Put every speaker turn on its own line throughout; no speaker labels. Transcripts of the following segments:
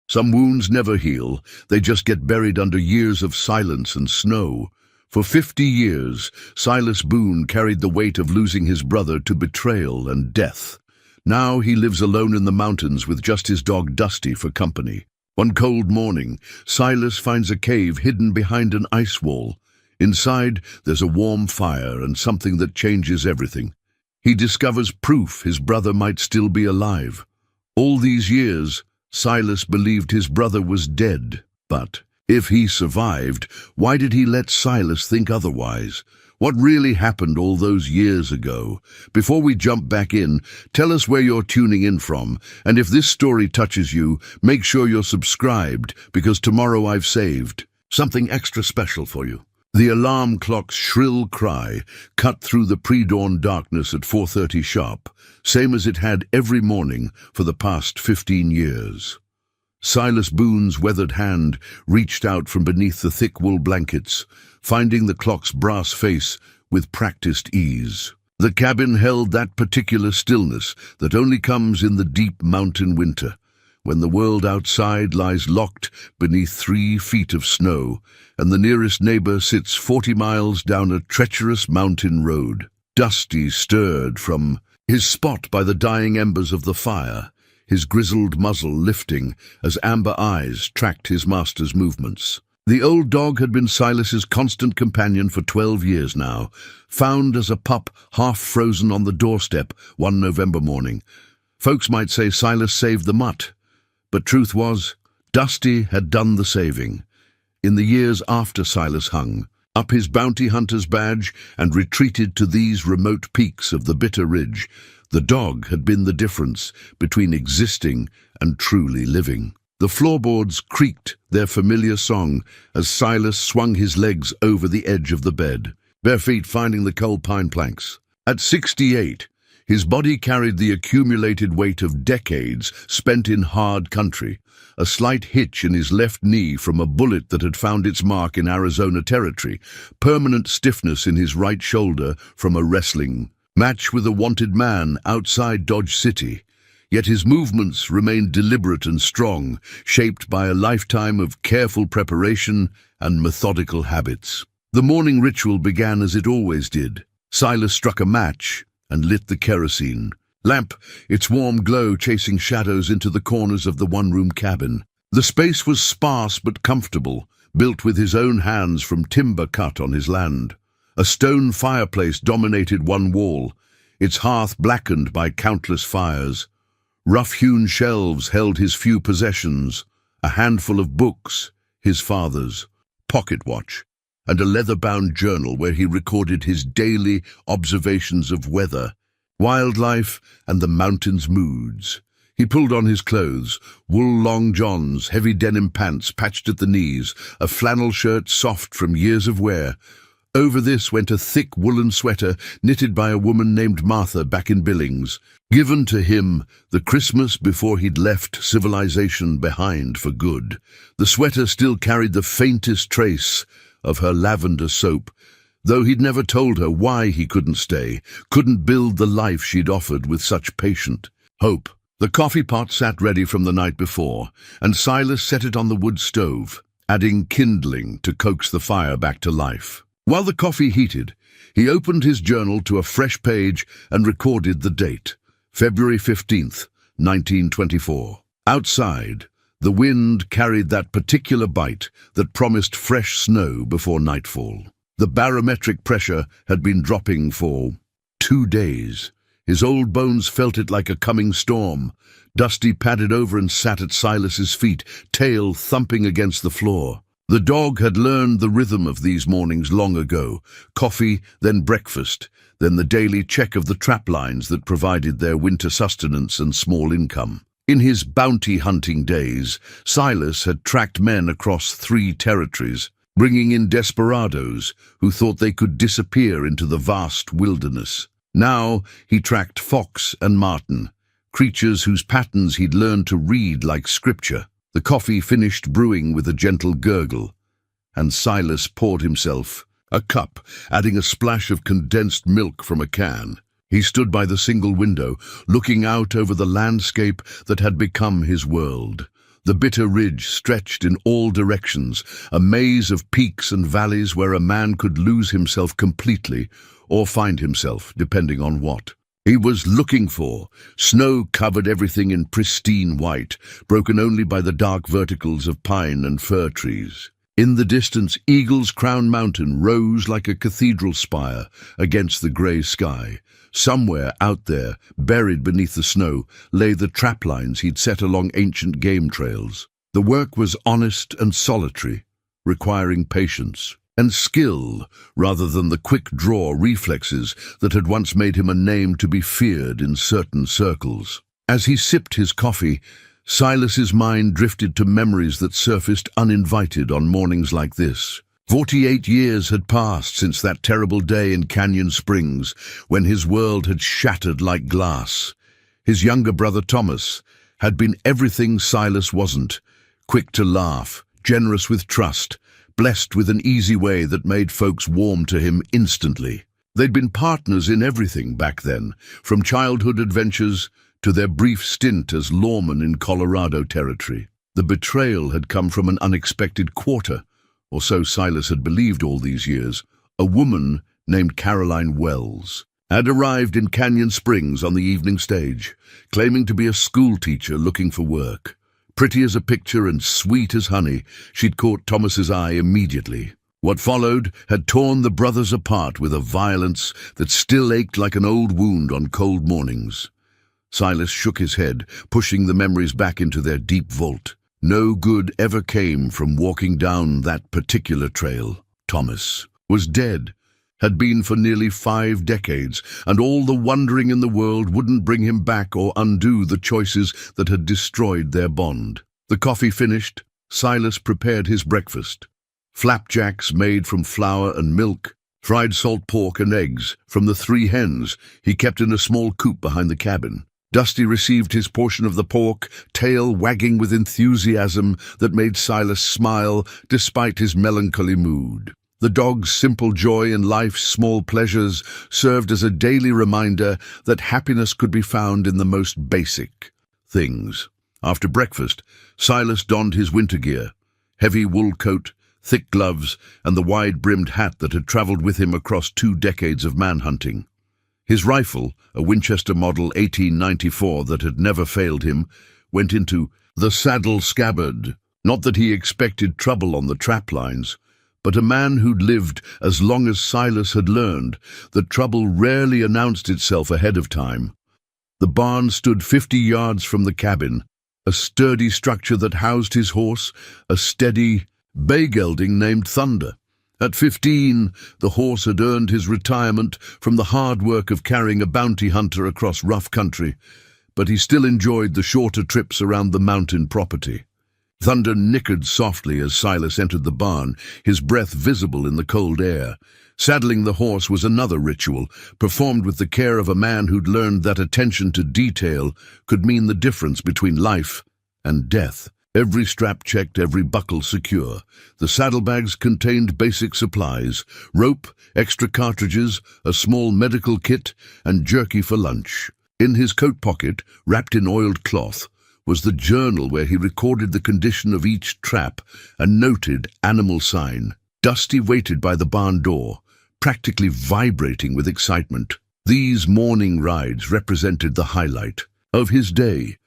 Some wounds never heal, they just get buried under years of silence and snow. For 50 years, Silas Boone carried the weight of losing his brother to betrayal and death. Now he lives alone in the mountains with just his dog Dusty for company. One cold morning, Silas finds a cave hidden behind an ice wall. Inside, there's a warm fire and something that changes everything. He discovers proof his brother might still be alive. All these years, Silas believed his brother was dead. But if he survived, why did he let Silas think otherwise? What really happened all those years ago? Before we jump back in, tell us where you're tuning in from, and if this story touches you, make sure you're subscribed, because tomorrow I've saved something extra special for you. The alarm clock's shrill cry cut through the pre-dawn darkness at 4:30 sharp, same as it had every morning for the past 15 years. Silas Boone's weathered hand reached out from beneath the thick wool blankets, finding the clock's brass face with practiced ease. The cabin held that particular stillness that only comes in the deep mountain winter, when the world outside lies locked beneath 3 feet of snow, and the nearest neighbor sits 40 miles down a treacherous mountain road. Dusty stirred from his spot by the dying embers of the fire, his grizzled muzzle lifting as amber eyes tracked his master's movements. The old dog had been Silas's constant companion for 12 years now, found as a pup half frozen on the doorstep one November morning. Folks might say Silas saved the mutt, but truth was, Dusty had done the saving. In the years after Silas hung up his bounty hunter's badge and retreated to these remote peaks of the Bitter Ridge, the dog had been the difference between existing and truly living. The floorboards creaked their familiar song as Silas swung his legs over the edge of the bed, bare feet finding the cold pine planks. At 68, his body carried the accumulated weight of decades spent in hard country, a slight hitch in his left knee from a bullet that had found its mark in Arizona territory, permanent stiffness in his right shoulder from a wrestling match with a wanted man outside Dodge City. Yet his movements remained deliberate and strong, shaped by a lifetime of careful preparation and methodical habits. The morning ritual began as it always did. Silas struck a match and lit the kerosene lamp, its warm glow chasing shadows into the corners of the one-room cabin. The space was sparse but comfortable, built with his own hands from timber cut on his land. A stone fireplace dominated one wall, its hearth blackened by countless fires. Rough-hewn shelves held his few possessions, a handful of books, his father's, pocket watch, and a leather-bound journal where he recorded his daily observations of weather, wildlife, and the mountain's moods. He pulled on his clothes, wool long johns, heavy denim pants patched at the knees, a flannel shirt soft from years of wear. Over this went a thick woolen sweater knitted by a woman named Martha back in Billings, given to him the Christmas before he'd left civilization behind for good. The sweater still carried the faintest trace of her lavender soap, though he'd never told her why he couldn't stay, couldn't build the life she'd offered with such patient hope. The coffee pot sat ready from the night before, and Silas set it on the wood stove, adding kindling to coax the fire back to life. While the coffee heated, he opened his journal to a fresh page and recorded the date, February 15th, 1924. Outside, the wind carried that particular bite that promised fresh snow before nightfall. The barometric pressure had been dropping for 2 days. His old bones felt it like a coming storm. Dusty padded over and sat at Silas's feet, tail thumping against the floor. The dog had learned the rhythm of these mornings long ago. Coffee, then breakfast, then the daily check of the trap lines that provided their winter sustenance and small income. In his bounty hunting days, Silas had tracked men across 3 territories, bringing in desperados who thought they could disappear into the vast wilderness. Now he tracked fox and marten, creatures whose patterns he'd learned to read like scripture. The coffee finished brewing with a gentle gurgle, and Silas poured himself a cup, adding a splash of condensed milk from a can. He stood by the single window, looking out over the landscape that had become his world. The bitter ridge stretched in all directions, a maze of peaks and valleys where a man could lose himself completely or find himself, depending on what he was looking for. Snow covered everything in pristine white, broken only by the dark verticals of pine and fir trees. In the distance, Eagle's Crown Mountain rose like a cathedral spire against the grey sky. Somewhere out there, buried beneath the snow, lay the trap lines he'd set along ancient game trails. The work was honest and solitary, requiring patience and skill rather than the quick-draw reflexes that had once made him a name to be feared in certain circles. As he sipped his coffee, Silas's mind drifted to memories that surfaced uninvited on mornings like this. 48 years had passed since that terrible day in Canyon Springs, when his world had shattered like glass. His younger brother Thomas had been everything Silas wasn't: quick to laugh, generous with trust, blessed with an easy way that made folks warm to him instantly. They'd been partners in everything back then, from childhood adventures to their brief stint as lawmen in Colorado Territory. The betrayal had come from an unexpected quarter, or so Silas had believed all these years. A woman named Caroline Wells had arrived in Canyon Springs on the evening stage, claiming to be a school teacher looking for work. Pretty as a picture and sweet as honey, she'd caught Thomas's eye immediately. What followed had torn the brothers apart with a violence that still ached like an old wound on cold mornings. Silas shook his head, pushing the memories back into their deep vault. No good ever came from walking down that particular trail. Thomas was dead, had been for nearly 5 decades, and all the wondering in the world wouldn't bring him back or undo the choices that had destroyed their bond. The coffee finished, Silas prepared his breakfast. Flapjacks made from flour and milk, fried salt pork and eggs from the 3 hens he kept in a small coop behind the cabin. Dusty received his portion of the pork, tail wagging with enthusiasm that made Silas smile despite his melancholy mood. The dog's simple joy in life's small pleasures served as a daily reminder that happiness could be found in the most basic things. After breakfast, Silas donned his winter gear, heavy wool coat, thick gloves, and the wide-brimmed hat that had traveled with him across 2 decades of manhunting. His rifle, a Winchester Model 1894 that had never failed him, went into the saddle scabbard. Not that he expected trouble on the trap lines, but a man who'd lived as long as Silas had learned that trouble rarely announced itself ahead of time. The barn stood 50 yards from the cabin, a sturdy structure that housed his horse, a steady bay gelding named Thunder. At 15, the horse had earned his retirement from the hard work of carrying a bounty hunter across rough country, but he still enjoyed the shorter trips around the mountain property. Thunder nickered softly as Silas entered the barn, his breath visible in the cold air. Saddling the horse was another ritual, performed with the care of a man who'd learned that attention to detail could mean the difference between life and death. Every strap checked, every buckle secure. The saddlebags contained basic supplies: rope, extra cartridges, a small medical kit, and jerky for lunch. In his coat pocket, wrapped in oiled cloth, was the journal where he recorded the condition of each trap and noted animal sign. Dusty waited by the barn door, practically vibrating with excitement. These morning rides represented the highlight of his day,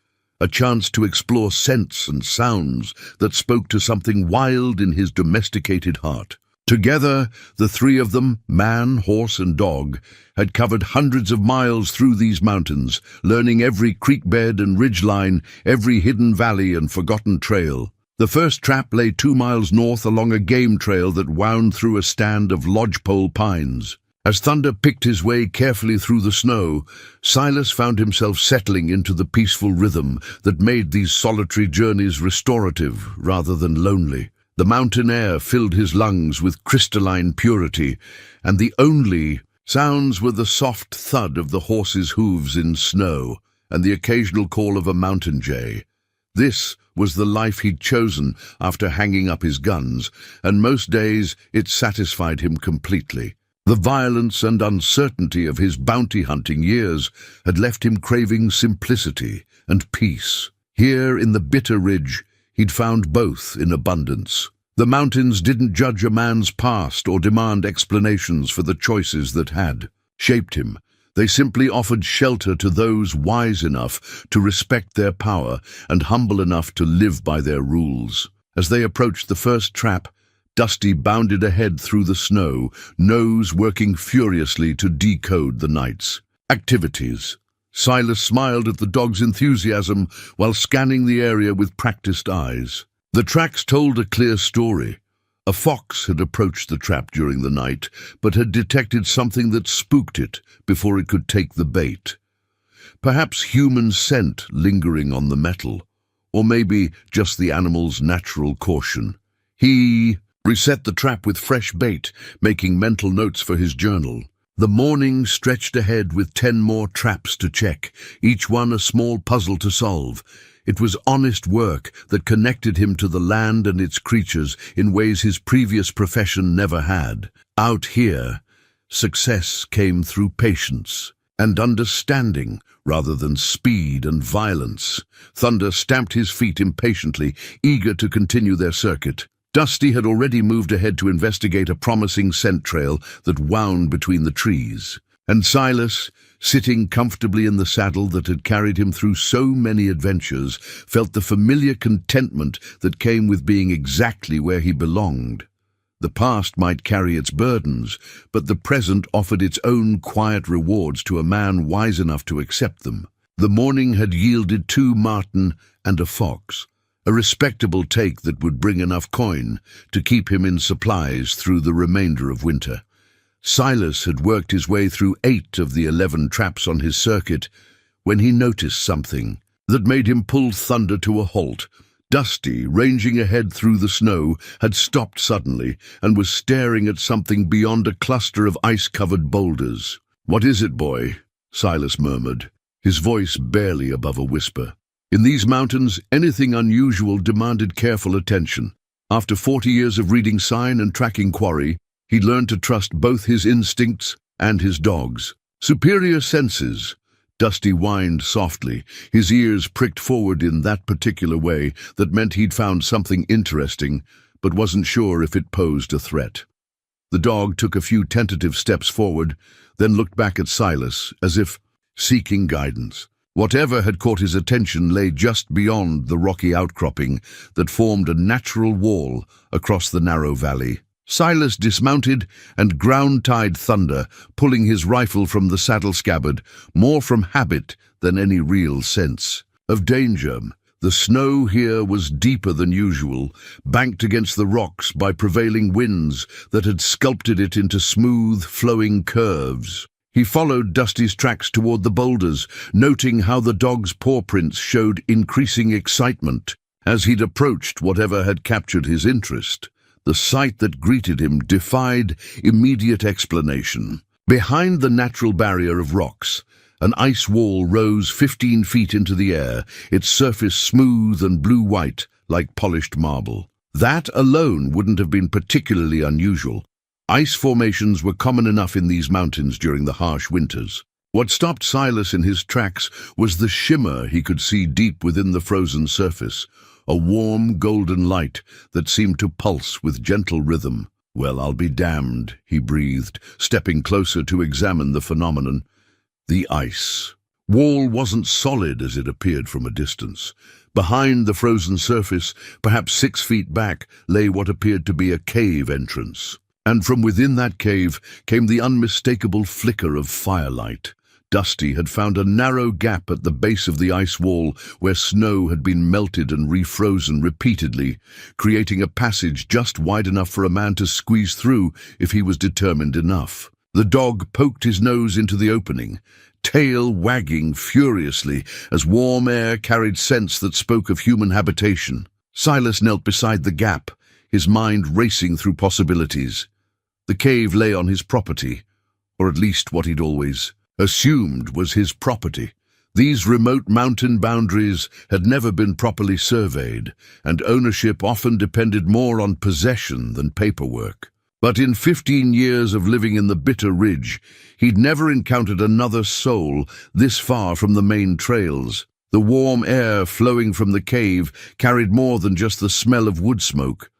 a chance to explore scents and sounds that spoke to something wild in his domesticated heart. Together, the 3 of them, man, horse, and dog, had covered hundreds of miles through these mountains, learning every creek bed and ridgeline, every hidden valley and forgotten trail. The first trap lay 2 miles north along a game trail that wound through a stand of lodgepole pines. As Thunder picked his way carefully through the snow, Silas found himself settling into the peaceful rhythm that made these solitary journeys restorative rather than lonely. The mountain air filled his lungs with crystalline purity, and the only sounds were the soft thud of the horse's hooves in snow and the occasional call of a mountain jay. This was the life he'd chosen after hanging up his guns, and most days it satisfied him completely. The violence and uncertainty of his bounty-hunting years had left him craving simplicity and peace. Here in the bitter ridge, He'd found both in abundance. The mountains didn't judge a man's past or demand explanations for the choices that had shaped him. They simply offered shelter to those wise enough to respect their power and humble enough to live by their rules. As they approached the first trap, Dusty bounded ahead through the snow, nose working furiously to decode the night's activities. Silas smiled at the dog's enthusiasm while scanning the area with practiced eyes. The tracks told a clear story. A fox had approached the trap during the night, but had detected something that spooked it before it could take the bait. Perhaps human scent lingering on the metal, or maybe just the animal's natural caution. He reset the trap with fresh bait, making mental notes for his journal. The morning stretched ahead with 10 more traps to check, each one a small puzzle to solve. It was honest work that connected him to the land and its creatures in ways his previous profession never had. Out here, success came through patience and understanding rather than speed and violence. Thunder stamped his feet impatiently, eager to continue their circuit. Dusty had already moved ahead to investigate a promising scent trail that wound between the trees. And Silas, sitting comfortably in the saddle that had carried him through so many adventures, felt the familiar contentment that came with being exactly where he belonged. The past might carry its burdens, but the present offered its own quiet rewards to a man wise enough to accept them. The morning had yielded 2 marten and a fox, a respectable take that would bring enough coin to keep him in supplies through the remainder of winter. Silas had worked his way through 8 of the 11 traps on his circuit when he noticed something that made him pull Thunder to a halt. Dusty, ranging ahead through the snow, had stopped suddenly and was staring at something beyond a cluster of ice-covered boulders. "What is it, boy?" Silas murmured, his voice barely above a whisper. In these mountains, anything unusual demanded careful attention. After 40 years of reading sign and tracking quarry, he'd learned to trust both his instincts and his dog's. Superior senses. Dusty whined softly, his ears pricked forward in that particular way that meant he'd found something interesting, but wasn't sure if it posed a threat. The dog took a few tentative steps forward, then looked back at Silas, as if seeking guidance. Whatever had caught his attention lay just beyond the rocky outcropping that formed a natural wall across the narrow valley. Silas dismounted and ground-tied Thunder, pulling his rifle from the saddle scabbard, more from habit than any real sense of danger. The snow here was deeper than usual, banked against the rocks by prevailing winds that had sculpted it into smooth, flowing curves. He followed Dusty's tracks toward the boulders, noting how the dog's paw prints showed increasing excitement as he'd approached whatever had captured his interest. The sight that greeted him defied immediate explanation. Behind the natural barrier of rocks, an ice wall rose 15 feet into the air, its surface smooth and blue-white like polished marble. That alone wouldn't have been particularly unusual. Ice formations were common enough in these mountains during the harsh winters. What stopped Silas in his tracks was the shimmer he could see deep within the frozen surface, a warm golden light that seemed to pulse with gentle rhythm. "Well, I'll be damned," he breathed, stepping closer to examine the phenomenon. The ice wall wasn't solid as it appeared from a distance. Behind the frozen surface, perhaps 6 feet back, lay what appeared to be a cave entrance. And from within that cave came the unmistakable flicker of firelight. Dusty had found a narrow gap at the base of the ice wall where snow had been melted and refrozen repeatedly, creating a passage just wide enough for a man to squeeze through if he was determined enough. The dog poked his nose into the opening, tail wagging furiously as warm air carried scents that spoke of human habitation. Silas knelt beside the gap, his mind racing through possibilities. The cave lay on his property, or at least what he'd always assumed was his property. These remote mountain boundaries had never been properly surveyed, and ownership often depended more on possession than paperwork. But in 15 years of living in the Bitter Ridge, he'd never encountered another soul this far from the main trails. The warm air flowing from the cave carried more than just the smell of wood smoke.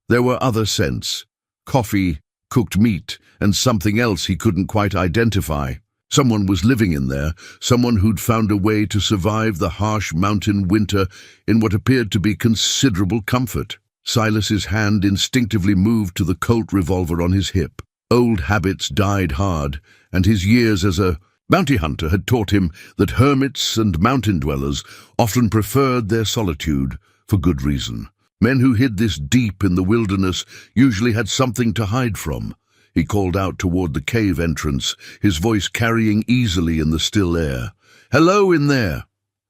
There were other scents: coffee, cooked meat, and something else he couldn't quite identify. Someone was living in there, someone who'd found a way to survive the harsh mountain winter in what appeared to be considerable comfort. Silas's hand instinctively moved to the Colt revolver on his hip. Old habits died hard, and his years as a bounty hunter had taught him that hermits and mountain dwellers often preferred their solitude, for good reason. Men who hid this deep in the wilderness usually had something to hide from. He called out toward the cave entrance, his voice carrying easily in the still air. "Hello in there.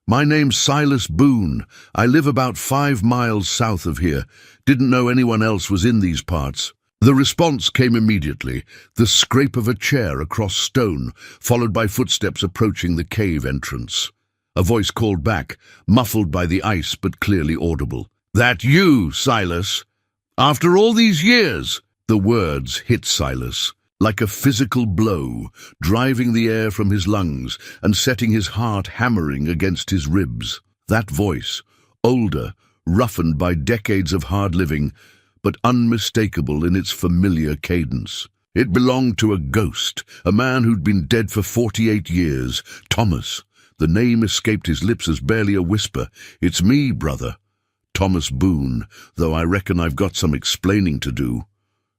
My name's Silas Boone. I live about 5 miles south of here. Didn't know anyone else was in these parts." The response came immediately, the scrape of a chair across stone, followed by footsteps approaching the cave entrance. A voice called back, muffled by the ice but clearly audible. "That you, Silas? After all these years?" The words hit Silas like a physical blow, driving the air from his lungs and setting his heart hammering against his ribs. That voice, older, roughened by decades of hard living, but unmistakable in its familiar cadence. It belonged to a ghost, a man who'd been dead for 48 years, Thomas. The name escaped his lips as barely a whisper. "It's me, brother. Thomas Boone, though I reckon I've got some explaining to do."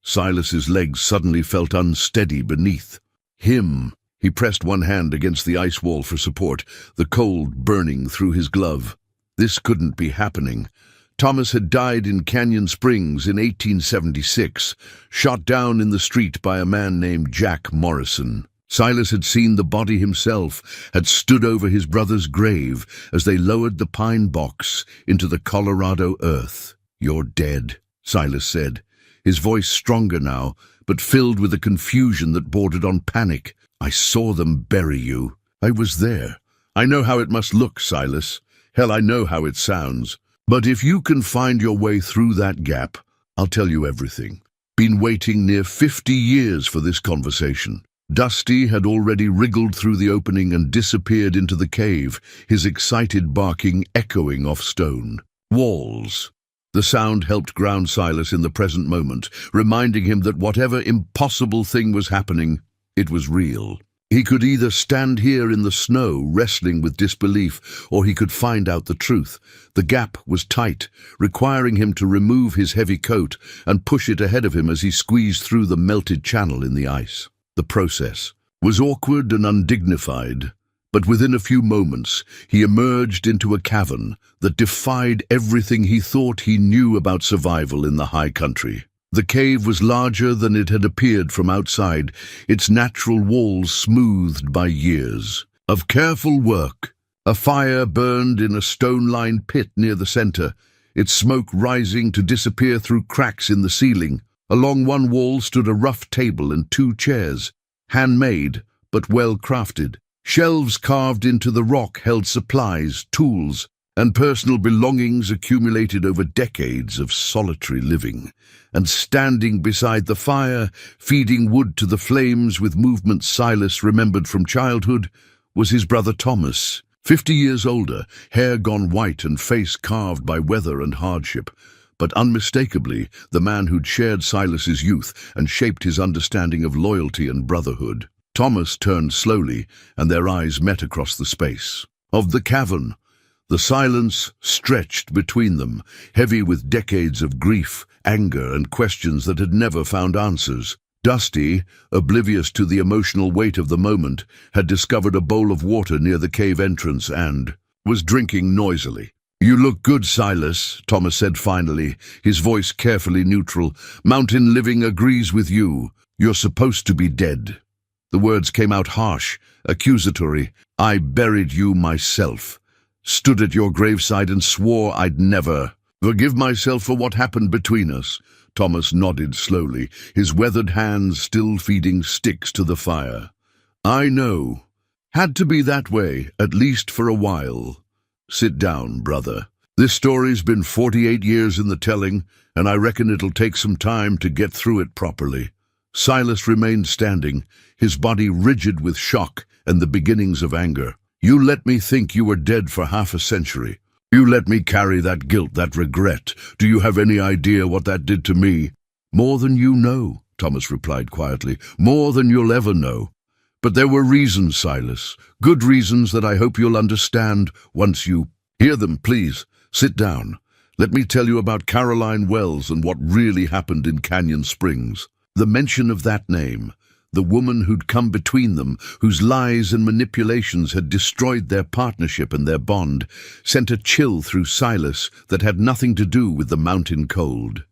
Silas's legs suddenly felt unsteady beneath him. He pressed one hand against the ice wall for support, the cold burning through his glove. This couldn't be happening. Thomas had died in Canyon Springs in 1876, shot down in the street by a man named Jack Morrison. Silas had seen the body himself, had stood over his brother's grave as they lowered the pine box into the Colorado earth. "You're dead," Silas said, his voice stronger now, but filled with a confusion that bordered on panic. "I saw them bury you. I was there. I know how it must look, Silas. Hell, I know how it sounds. But if you can find your way through that gap, I'll tell you everything." Been waiting near 50 years for this conversation. Dusty had already wriggled through the opening and disappeared into the cave, his excited barking echoing off stone. Walls. The sound helped ground Silas in the present moment, reminding him that whatever impossible thing was happening, it was real. He could either stand here in the snow, wrestling with disbelief, or he could find out the truth. The gap was tight, requiring him to remove his heavy coat and push it ahead of him as he squeezed through the melted channel in the ice. The process was awkward and undignified, but within a few moments he emerged into a cavern that defied everything he thought he knew about survival in the high country. The cave was larger than it had appeared from outside, its natural walls smoothed by years of careful work. A fire burned in a stone-lined pit near the center, its smoke rising to disappear through cracks in the ceiling. Along one wall stood a rough table and 2 chairs, handmade but well-crafted. Shelves carved into the rock held supplies, tools, and personal belongings accumulated over decades of solitary living. And standing beside the fire, feeding wood to the flames with movements Silas remembered from childhood, was his brother Thomas, 50 years older, hair gone white and face carved by weather and hardship, but unmistakably the man who'd shared Silas's youth and shaped his understanding of loyalty and brotherhood. Thomas turned slowly, and their eyes met across the space of the cavern. The silence stretched between them, heavy with decades of grief, anger, and questions that had never found answers. Dusty, oblivious to the emotional weight of the moment, had discovered a bowl of water near the cave entrance and was drinking noisily. "You look good, Silas," Thomas said finally, his voice carefully neutral. "Mountain living agrees with you. You're supposed to be dead." The words came out harsh, accusatory. "I buried you myself. Stood at your graveside and swore I'd never forgive myself for what happened between us." Thomas nodded slowly, his weathered hands still feeding sticks to the fire. "I know. Had to be that way, at least for a while. Sit down, brother. This story's been 48 years in the telling, and I reckon it'll take some time to get through it properly." Silas remained standing, his body rigid with shock and the beginnings of anger. You let me think you were dead for half a century. You let me carry that guilt, that regret. Do you have any idea what that did to me? More than you know, Thomas replied quietly. More than you'll ever know. But there were reasons, Silas. Good reasons that I hope you'll understand once you hear them. Please, sit down. Let me tell you about Caroline Wells and what really happened in Canyon Springs. The mention of that name, the woman who'd come between them, whose lies and manipulations had destroyed their partnership and their bond, sent a chill through Silas that had nothing to do with the mountain cold.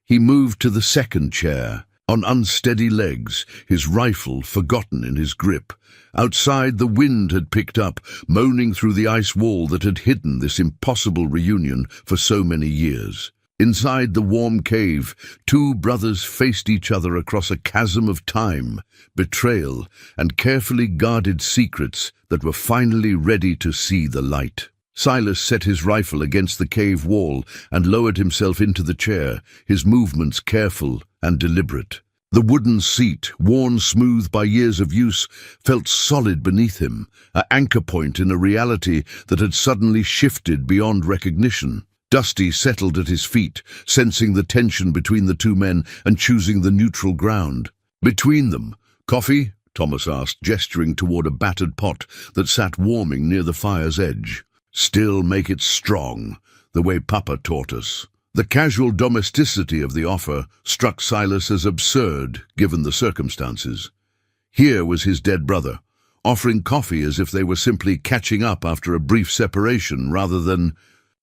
He moved to the second chair, on unsteady legs, his rifle forgotten in his grip. Outside, the wind had picked up, moaning through the ice wall that had hidden this impossible reunion for so many years. Inside the warm cave, two brothers faced each other across a chasm of time, betrayal, and carefully guarded secrets that were finally ready to see the light. Silas set his rifle against the cave wall and lowered himself into the chair, his movements careful and deliberate. The wooden seat, worn smooth by years of use, felt solid beneath him, an anchor point in a reality that had suddenly shifted beyond recognition. Dusty settled at his feet, sensing the tension between the two men and choosing the neutral ground. Between them, coffee? Thomas asked, gesturing toward a battered pot that sat warming near the fire's edge. Still make it strong, the way Papa taught us. The casual domesticity of the offer struck Silas as absurd, given the circumstances. Here was his dead brother, offering coffee as if they were simply catching up after a brief separation rather than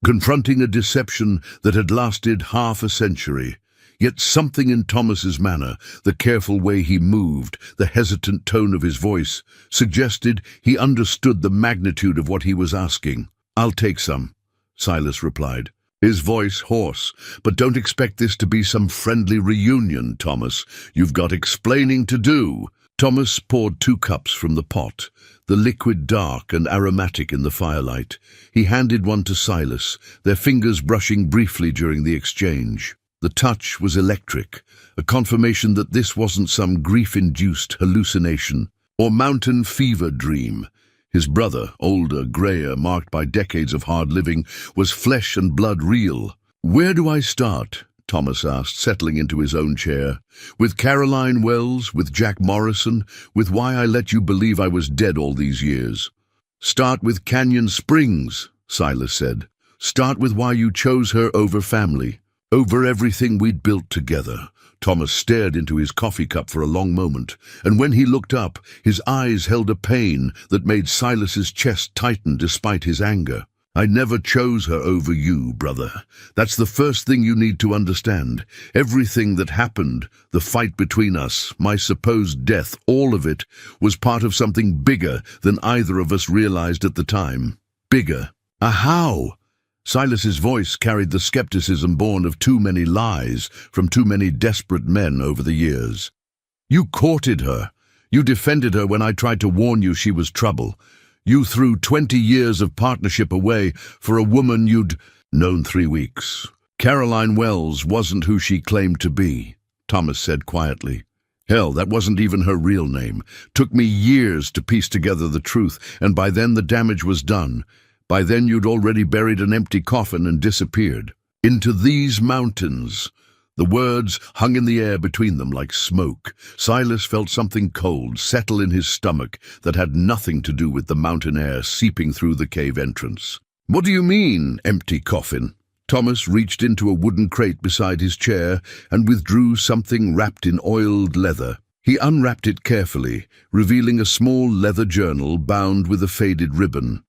confronting a deception that had lasted half a century. Yet something in Thomas's manner, the careful way he moved, the hesitant tone of his voice, suggested he understood the magnitude of what he was asking. "I'll take some," Silas replied, his voice hoarse. "But don't expect this to be some friendly reunion, Thomas. You've got explaining to do." Thomas poured 2 cups from the pot, the liquid dark and aromatic in the firelight. He handed one to Silas, their fingers brushing briefly during the exchange. The touch was electric, a confirmation that this wasn't some grief-induced hallucination or mountain fever dream. His brother, older, grayer, marked by decades of hard living, was flesh and blood real. "Where do I start?" Thomas asked, settling into his own chair. "With Caroline Wells, with Jack Morrison, with why I let you believe I was dead all these years?" "Start with Canyon Springs," Silas said. "Start with why you chose her over family, over everything we'd built together." Thomas stared into his coffee cup for a long moment, and when he looked up, his eyes held a pain that made Silas's chest tighten despite his anger. "I never chose her over you, brother. That's the first thing you need to understand. Everything that happened, the fight between us, my supposed death, all of it was part of something bigger than either of us realized at the time. Bigger. How? Silas's voice carried the skepticism born of too many lies from too many desperate men over the years. "You courted her. You defended her when I tried to warn you she was trouble. You threw 20 years of partnership away for a woman you'd known 3 weeks. Caroline Wells wasn't who she claimed to be," Thomas said quietly. "Hell, that wasn't even her real name. Took me years to piece together the truth, and by then the damage was done. By then you'd already buried an empty coffin and disappeared. Into these mountains." The words hung in the air between them like smoke. Silas felt something cold settle in his stomach that had nothing to do with the mountain air seeping through the cave entrance. "What do you mean, empty coffin?" Thomas reached into a wooden crate beside his chair and withdrew something wrapped in oiled leather. He unwrapped it carefully, revealing a small leather journal bound with a faded ribbon.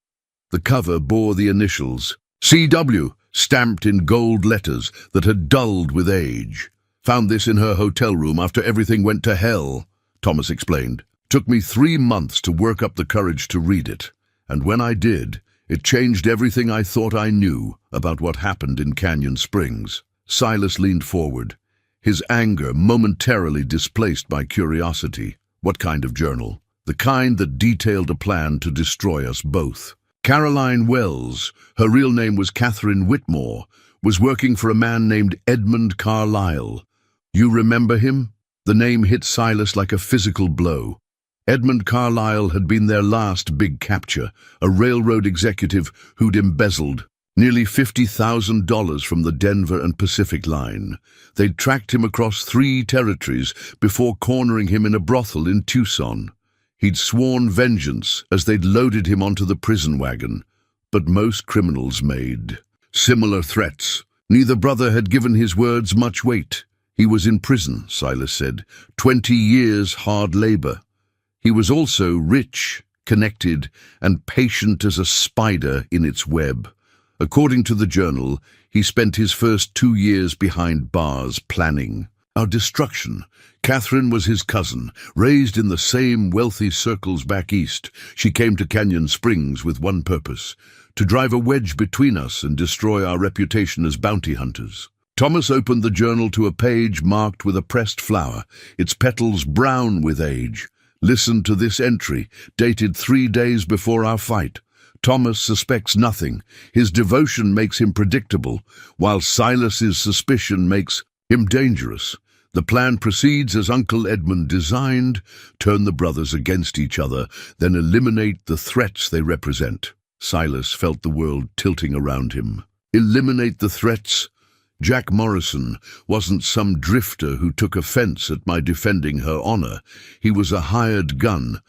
The cover bore the initials, C.W., stamped in gold letters that had dulled with age. "Found this in her hotel room after everything went to hell," Thomas explained. "Took me 3 months to work up the courage to read it. And when I did, it changed everything I thought I knew about what happened in Canyon Springs." Silas leaned forward, his anger momentarily displaced by curiosity. "What kind of journal?" "The kind that detailed a plan to destroy us both. Caroline Wells, her real name was Catherine Whitmore, was working for a man named Edmund Carlyle. You remember him?" The name hit Silas like a physical blow. Edmund Carlyle had been their last big capture, a railroad executive who'd embezzled nearly $50,000 from the Denver and Pacific line. They'd tracked him across 3 territories before cornering him in a brothel in Tucson. He'd sworn vengeance as they'd loaded him onto the prison wagon. But most criminals made similar threats. Neither brother had given his words much weight. He was in prison, Silas said, 20 years hard labor. He was also rich, connected, and patient as a spider in its web. According to the journal, he spent his first 2 years behind bars planning our destruction. Catherine was his cousin, raised in the same wealthy circles back east. She came to Canyon Springs with one purpose: to drive a wedge between us and destroy our reputation as bounty hunters. Thomas opened the journal to a page marked with a pressed flower, its petals brown with age. Listen to this entry, dated 3 days before our fight. Thomas suspects nothing. His devotion makes him predictable, while Silas's suspicion makes him dangerous. The plan proceeds as Uncle Edmund designed: turn the brothers against each other, then eliminate the threats they represent. Silas felt the world tilting around him. Eliminate the threats? Jack Morrison wasn't some drifter who took offense at my defending her honor. He was a hired gun,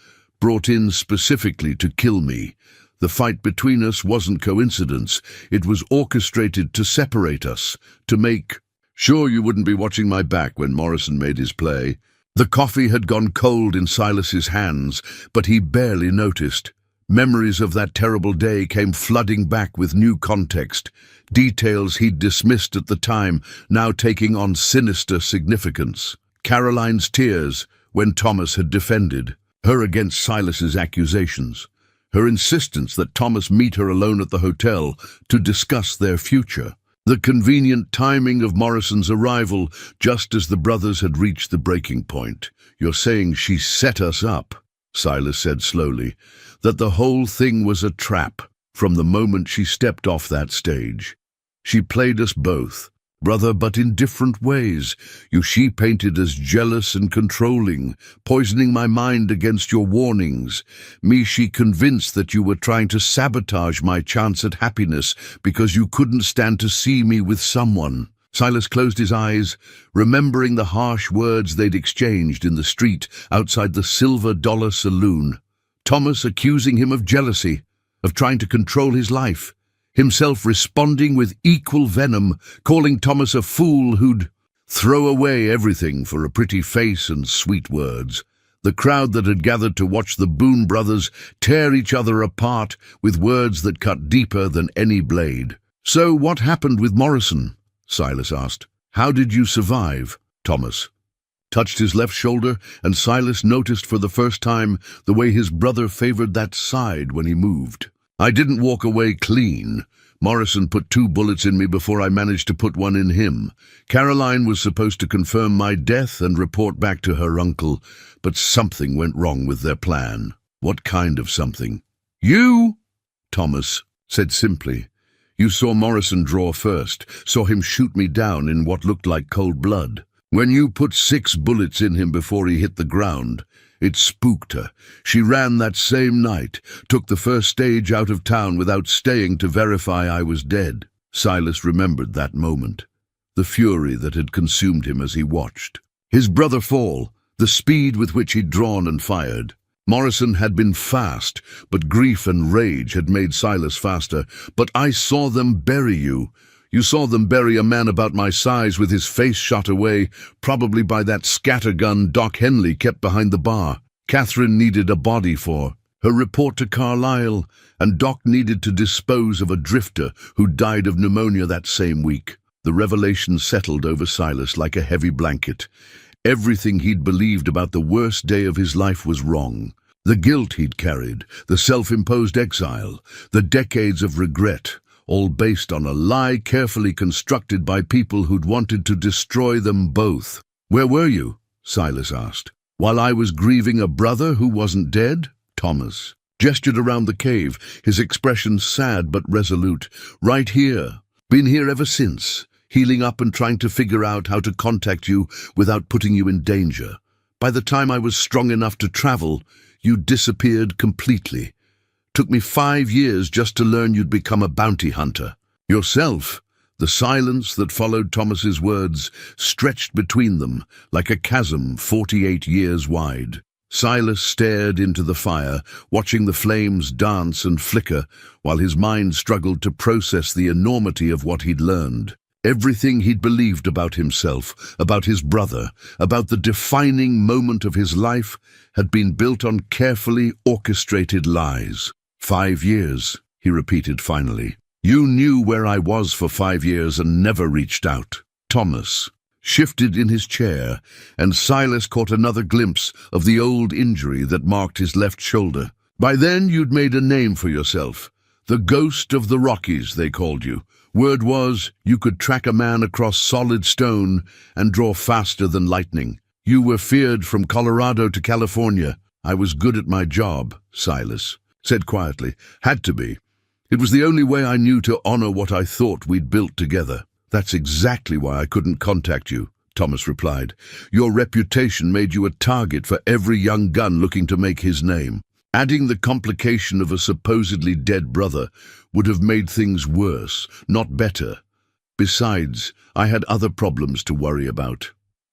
brought in specifically to kill me. The fight between us wasn't coincidence. It was orchestrated to separate us, to make sure you wouldn't be watching my back when Morrison made his play. The coffee had gone cold in Silas's hands, but he barely noticed. Memories of that terrible day came flooding back with new context. Details he'd dismissed at the time, now taking on sinister significance. Caroline's tears when Thomas had defended her against Silas's accusations. Her insistence that Thomas meet her alone at the hotel to discuss their future. The convenient timing of Morrison's arrival just as the brothers had reached the breaking point. You're saying she set us up, Silas said slowly, that the whole thing was a trap from the moment she stepped off that stage. She played us both, brother, but in different ways. She painted as jealous and controlling, poisoning my mind against your warnings. Me, she convinced that you were trying to sabotage my chance at happiness because you couldn't stand to see me with someone. Silas closed his eyes, remembering the harsh words they'd exchanged in the street outside the Silver Dollar Saloon. Thomas accusing him of jealousy, of trying to control his life. Himself responding with equal venom, calling Thomas a fool who'd throw away everything for a pretty face and sweet words. The crowd that had gathered to watch the Boone brothers tear each other apart with words that cut deeper than any blade. So what happened with Morrison? Silas asked. How did you survive? Thomas touched his left shoulder, and Silas noticed for the first time the way his brother favored that side when he moved. I didn't walk away clean. Morrison put 2 bullets in me before I managed to put one in him. Caroline was supposed to confirm my death and report back to her uncle, but something went wrong with their plan. What kind of something? You, Thomas said simply. You saw Morrison draw first, saw him shoot me down in what looked like cold blood. When you put 6 bullets in him before he hit the ground, it spooked her. She ran that same night, took the first stage out of town without staying to verify I was dead. Silas remembered that moment, the fury that had consumed him as he watched his brother fall, the speed with which he'd drawn and fired. Morrison had been fast, but grief and rage had made Silas faster. But I saw them bury you. You saw them bury a man about my size with his face shot away, probably by that scattergun Doc Henley kept behind the bar. Catherine needed a body for her report to Carlyle, and Doc needed to dispose of a drifter who died of pneumonia that same week. The revelation settled over Silas like a heavy blanket. Everything he'd believed about the worst day of his life was wrong. The guilt he'd carried, the self-imposed exile, the decades of regret, all based on a lie carefully constructed by people who'd wanted to destroy them both. Where were you? Silas asked. While I was grieving a brother who wasn't dead? Thomas gestured around the cave, his expression sad but resolute. Right here. Been here ever since, healing up and trying to figure out how to contact you without putting you in danger. By the time I was strong enough to travel, you'd disappeared completely. Took me 5 years just to learn you'd become a bounty hunter. Yourself, the silence that followed Thomas's words stretched between them like a chasm 48 years wide. Silas stared into the fire, watching the flames dance and flicker, while his mind struggled to process the enormity of what he'd learned. Everything he'd believed about himself, about his brother, about the defining moment of his life, had been built on carefully orchestrated lies. 5 years, he repeated finally. You knew where I was for 5 years and never reached out. Thomas shifted in his chair, and Silas caught another glimpse of the old injury that marked his left shoulder. By then you'd made a name for yourself. The Ghost of the Rockies, they called you. Word was you could track a man across solid stone and draw faster than lightning. You were feared from Colorado to California. I was good at my job, Silas said quietly. Had to be. It was the only way I knew to honor what I thought we'd built together. That's exactly why I couldn't contact you, Thomas replied. Your reputation made you a target for every young gun looking to make his name. Adding the complication of a supposedly dead brother would have made things worse, not better. Besides, I had other problems to worry about.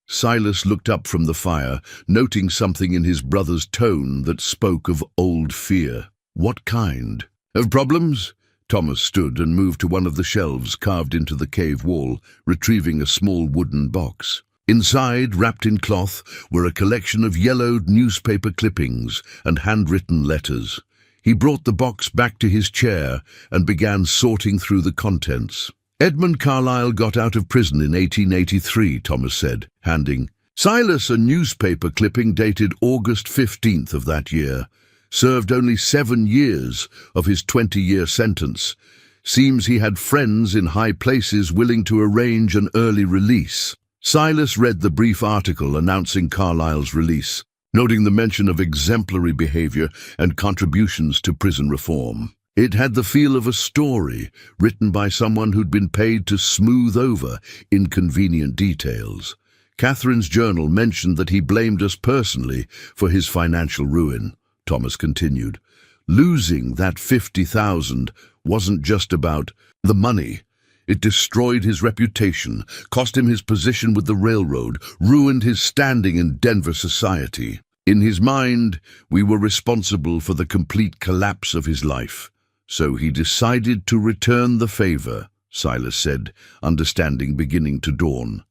Silas looked up from the fire, noting something in his brother's tone that spoke of old fear. What kind of problems? Thomas stood and moved to one of the shelves carved into the cave wall, retrieving a small wooden box. Inside, wrapped in cloth, were a collection of yellowed newspaper clippings and handwritten letters. He brought the box back to his chair and began sorting through the contents. Edmund Carlyle got out of prison in 1883, Thomas said, handing Silas a newspaper clipping dated August 15th of that year. Served only 7 years of his 20-year sentence. Seems he had friends in high places willing to arrange an early release. Silas read the brief article announcing Carlyle's release, noting the mention of exemplary behavior and contributions to prison reform. It had the feel of a story written by someone who'd been paid to smooth over inconvenient details. Catherine's journal mentioned that he blamed us personally for his financial ruin. Thomas continued. Losing that 50,000 wasn't just about the money. It destroyed his reputation, cost him his position with the railroad, ruined his standing in Denver society. In his mind, we were responsible for the complete collapse of his life. So he decided to return the favor, Silas said, understanding beginning to dawn.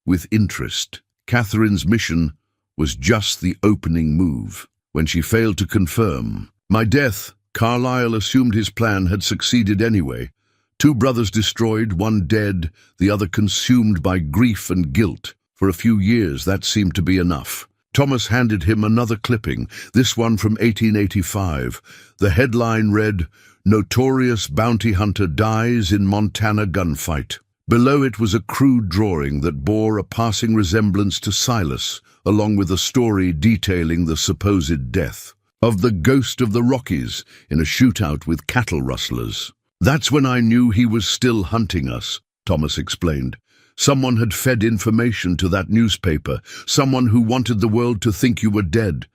With interest, Catherine's mission was just the opening move. When she failed to confirm my death, Carlyle assumed his plan had succeeded anyway. 2 brothers destroyed, one dead, the other consumed by grief and guilt. For a few years, that seemed to be enough. Thomas handed him another clipping, this one from 1885. The headline read, Notorious Bounty Hunter Dies in Montana Gunfight. Below it was a crude drawing that bore a passing resemblance to Silas, along with a story detailing the supposed death of the Ghost of the Rockies in a shootout with cattle rustlers. That's when I knew he was still hunting us, Thomas explained. Someone had fed information to that newspaper, someone who wanted the world to think you were dead.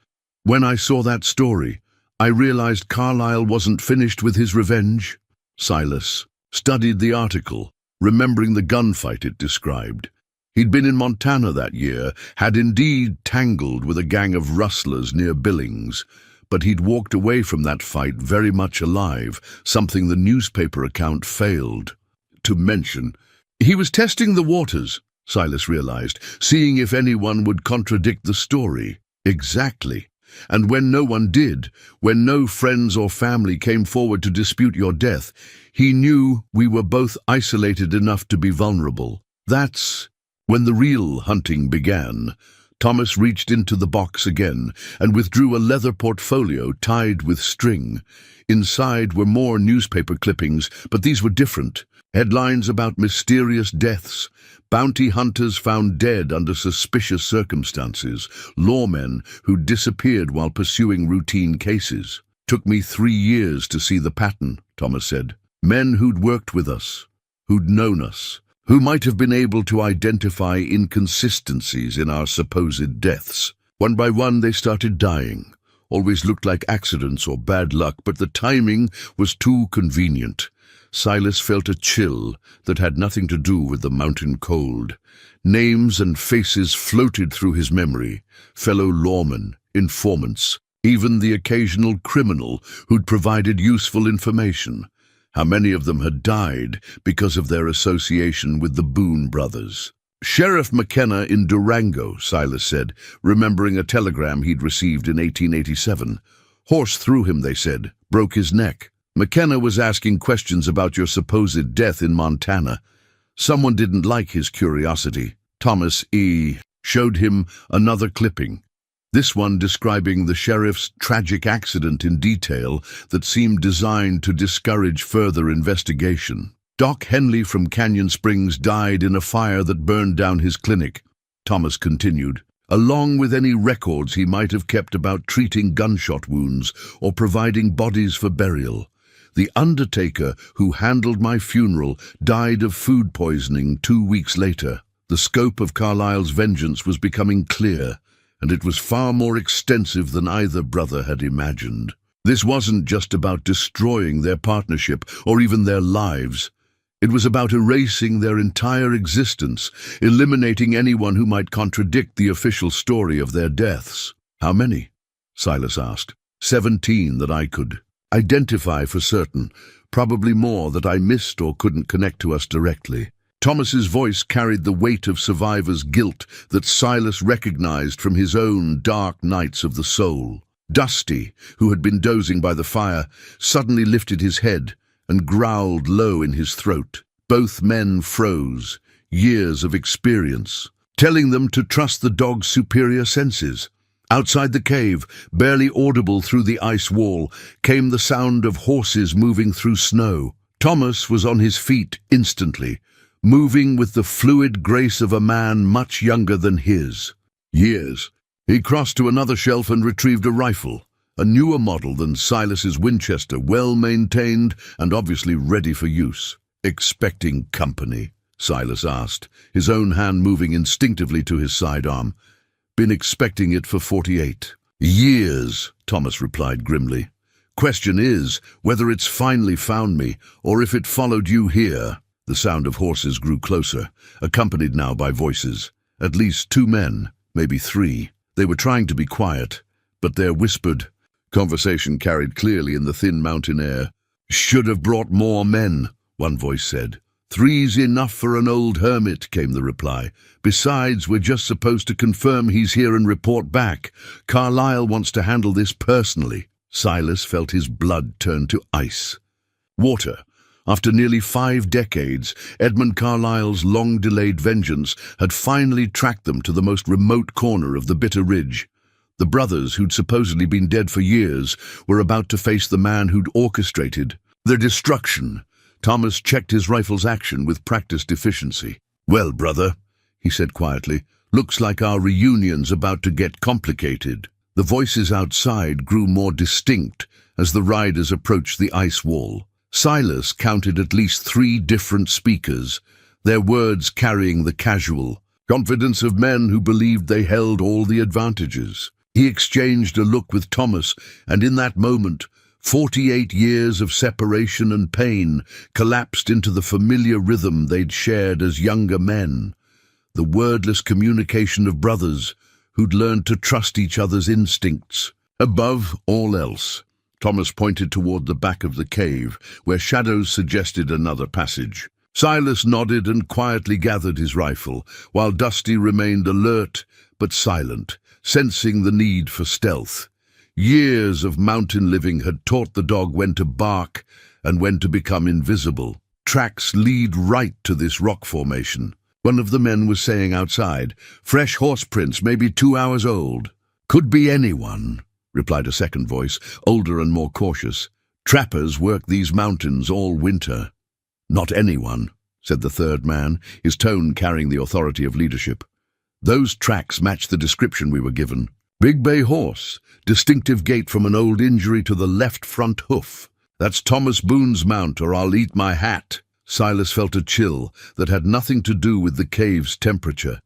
When I saw that story, I realized Carlyle wasn't finished with his revenge. Silas studied the article, remembering the gunfight it described. He'd been in Montana that year, had indeed tangled with a gang of rustlers near Billings, but he'd walked away from that fight very much alive, something the newspaper account failed to mention. He was testing the waters, Silas realized, seeing if anyone would contradict the story. Exactly. And when no one did, when no friends or family came forward to dispute your death, he knew we were both isolated enough to be vulnerable. That's when the real hunting began. Thomas reached into the box again and withdrew a leather portfolio tied with string. Inside were more newspaper clippings, but these were different. Headlines about mysterious deaths, bounty hunters found dead under suspicious circumstances, lawmen who disappeared while pursuing routine cases. Took me 3 years to see the pattern, Thomas said. Men who'd worked with us, who'd known us, who might have been able to identify inconsistencies in our supposed deaths. One by one they started dying. Always looked like accidents or bad luck, but the timing was too convenient. Silas felt a chill that had nothing to do with the mountain cold. Names and faces floated through his memory, fellow lawmen, informants, even the occasional criminal who'd provided useful information. How many of them had died because of their association with the Boone brothers? "Sheriff McKenna in Durango," Silas said, remembering a telegram he'd received in 1887. "Horse threw him, they said, broke his neck. McKenna was asking questions about your supposed death in Montana. Someone didn't like his curiosity. Thomas E. showed him another clipping. This one describing the sheriff's tragic accident in detail that seemed designed to discourage further investigation. Doc Henley from Canyon Springs died in a fire that burned down his clinic, Thomas continued, along with any records he might have kept about treating gunshot wounds or providing bodies for burial. The undertaker who handled my funeral died of food poisoning 2 weeks later. The scope of Carlyle's vengeance was becoming clear, and it was far more extensive than either brother had imagined. This wasn't just about destroying their partnership or even their lives. It was about erasing their entire existence, eliminating anyone who might contradict the official story of their deaths. "How many?" Silas asked. 17 that I could identify for certain, probably more that I missed or couldn't connect to us directly. Thomas's voice carried the weight of survivor's guilt that Silas recognized from his own dark nights of the soul. Dusty, who had been dozing by the fire, suddenly lifted his head and growled low in his throat. Both men froze, years of experience, telling them to trust the dog's superior senses. Outside the cave, barely audible through the ice wall, came the sound of horses moving through snow. Thomas was on his feet instantly, moving with the fluid grace of a man much younger than his. Years. He crossed to another shelf and retrieved a rifle, a newer model than Silas's Winchester, well-maintained and obviously ready for use. "Expecting company?" Silas asked, his own hand moving instinctively to his sidearm. "Been expecting it for 48 years, Thomas replied grimly. "Question is whether it's finally found me, or if it followed you here." The sound of horses grew closer, accompanied now by voices. At least 2 men, maybe 3. They were trying to be quiet, but their whispered conversation carried clearly in the thin mountain air. "Should have brought more men," one voice said. "3's enough for an old hermit," came the reply. "Besides, we're just supposed to confirm he's here and report back. Carlyle wants to handle this personally." Silas felt his blood turn to ice. Water. After nearly 5 decades, Edmund Carlyle's long-delayed vengeance had finally tracked them to the most remote corner of the Bitter Ridge. The brothers, who'd supposedly been dead for years, were about to face the man who'd orchestrated their destruction. Thomas checked his rifle's action with practiced efficiency. "Well, brother," he said quietly, "looks like our reunion's about to get complicated." The voices outside grew more distinct as the riders approached the ice wall. Silas counted at least 3 different speakers, their words carrying the casual confidence of men who believed they held all the advantages. He exchanged a look with Thomas, and in that moment, 48 years of separation and pain collapsed into the familiar rhythm they'd shared as younger men. The wordless communication of brothers who'd learned to trust each other's instincts. Above all else, Thomas pointed toward the back of the cave, where shadows suggested another passage. Silas nodded and quietly gathered his rifle, while Dusty remained alert but silent, sensing the need for stealth. Years of mountain living had taught the dog when to bark and when to become invisible. "Tracks lead right to this rock formation," one of the men was saying outside. "Fresh horse prints, maybe 2 hours old." "Could be anyone," replied a second voice, older and more cautious. "Trappers work these mountains all winter." "Not anyone," said the third man, his tone carrying the authority of leadership. "Those tracks match the description we were given. Big bay horse, distinctive gait from an old injury to the left front hoof. That's Thomas Boone's mount, or I'll eat my hat." Silas felt a chill that had nothing to do with the cave's temperature.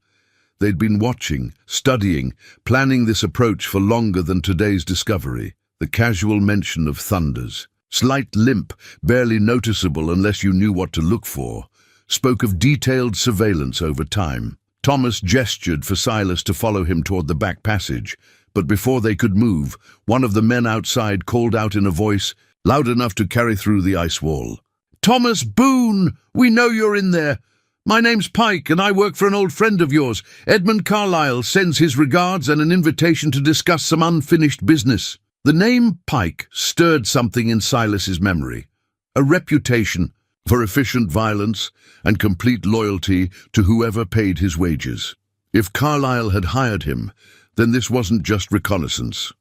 They'd been watching, studying, planning this approach for longer than today's discovery. The casual mention of thunders, slight limp, barely noticeable unless you knew what to look for, spoke of detailed surveillance over time. Thomas gestured for Silas to follow him toward the back passage, but before they could move, one of the men outside called out in a voice loud enough to carry through the ice wall. "Thomas Boone! We know you're in there! My name's Pike, and I work for an old friend of yours. Edmund Carlyle sends his regards and an invitation to discuss some unfinished business." The name Pike stirred something in Silas's memory, a reputation for efficient violence and complete loyalty to whoever paid his wages. If Carlyle had hired him, then this wasn't just reconnaissance.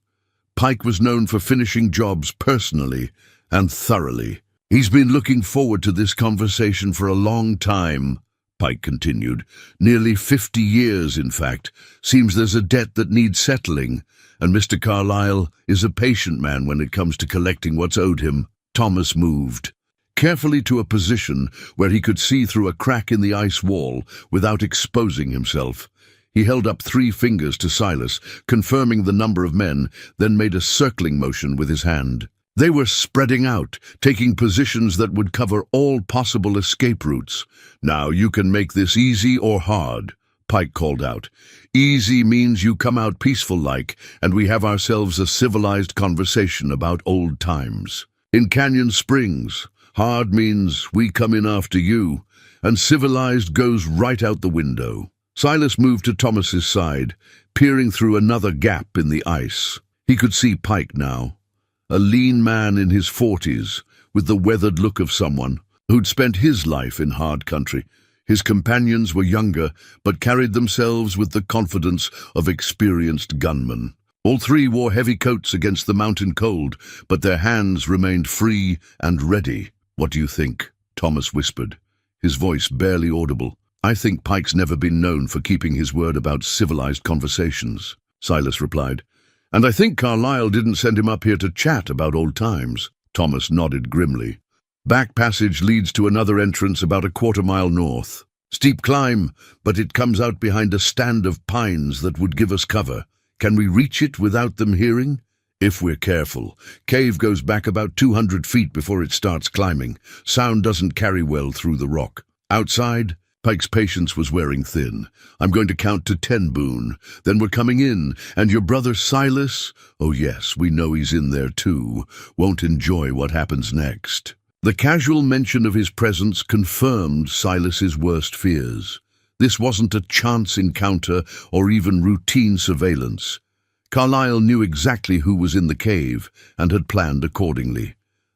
Pike was known for finishing jobs personally and thoroughly. "He's been looking forward to this conversation for a long time," Pike continued. "Nearly 50 years, in fact. Seems there's a debt that needs settling, and Mr. Carlyle is a patient man when it comes to collecting what's owed him." Thomas moved carefully to a position where he could see through a crack in the ice wall without exposing himself. He held up 3 fingers to Silas, confirming the number of men, then made a circling motion with his hand. They were spreading out, taking positions that would cover all possible escape routes. "Now you can make this easy or hard," Pike called out. "Easy means you come out peaceful-like, and we have ourselves a civilized conversation about old times. In Canyon Springs, hard means we come in after you, and civilized goes right out the window." Silas moved to Thomas's side, peering through another gap in the ice. He could see Pike now, a lean man in his 40s, with the weathered look of someone who'd spent his life in hard country. His companions were younger, but carried themselves with the confidence of experienced gunmen. All 3 wore heavy coats against the mountain cold, but their hands remained free and ready. "What do you think?" Thomas whispered, his voice barely audible. "I think Pike's never been known for keeping his word about civilized conversations," Silas replied. "And I think Carlyle didn't send him up here to chat about old times." Thomas nodded grimly. "Back passage leads to another entrance about a quarter-mile north. Steep climb, but it comes out behind a stand of pines that would give us cover. Can we reach it without them hearing?" "If we're careful. Cave goes back about 200 feet before it starts climbing. Sound doesn't carry well through the rock." Outside, Pike's patience was wearing thin. "I'm going to count to 10, Boone. Then we're coming in, and your brother Silas, oh yes, we know he's in there too, won't enjoy what happens next." The casual mention of his presence confirmed Silas's worst fears. This wasn't a chance encounter or even routine surveillance. Carlyle knew exactly who was in the cave and had planned accordingly.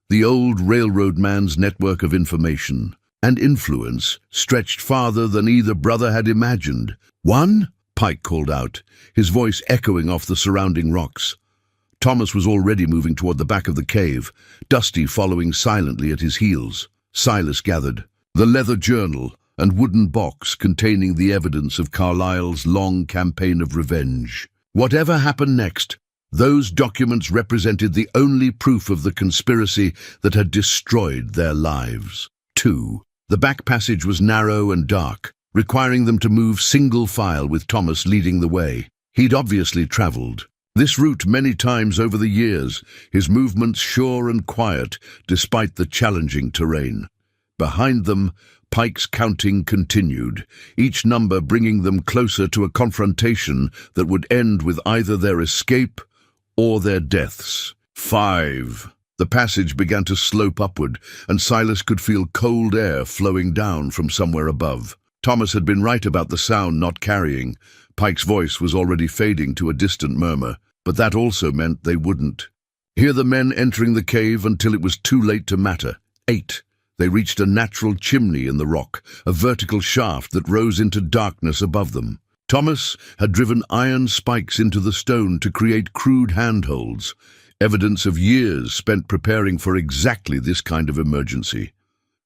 The old railroad man's network of information and influence stretched farther than either brother had imagined. "One?" Pike called out, his voice echoing off the surrounding rocks. Thomas was already moving toward the back of the cave, Dusty following silently at his heels. Silas gathered the leather journal and wooden box containing the evidence of Carlyle's long campaign of revenge. Whatever happened next, those documents represented the only proof of the conspiracy that had destroyed their lives. 2. The back passage was narrow and dark, requiring them to move single file with Thomas leading the way. He'd obviously traveled this route many times over the years, his movements sure and quiet despite the challenging terrain. Behind them, Pike's counting continued, each number bringing them closer to a confrontation that would end with either their escape or their deaths. 5. The passage began to slope upward, and Silas could feel cold air flowing down from somewhere above. Thomas had been right about the sound not carrying. Pike's voice was already fading to a distant murmur, but that also meant they wouldn't hear the men entering the cave until it was too late to matter. 8. They reached a natural chimney in the rock, a vertical shaft that rose into darkness above them. Thomas had driven iron spikes into the stone to create crude handholds, evidence of years spent preparing for exactly this kind of emergency.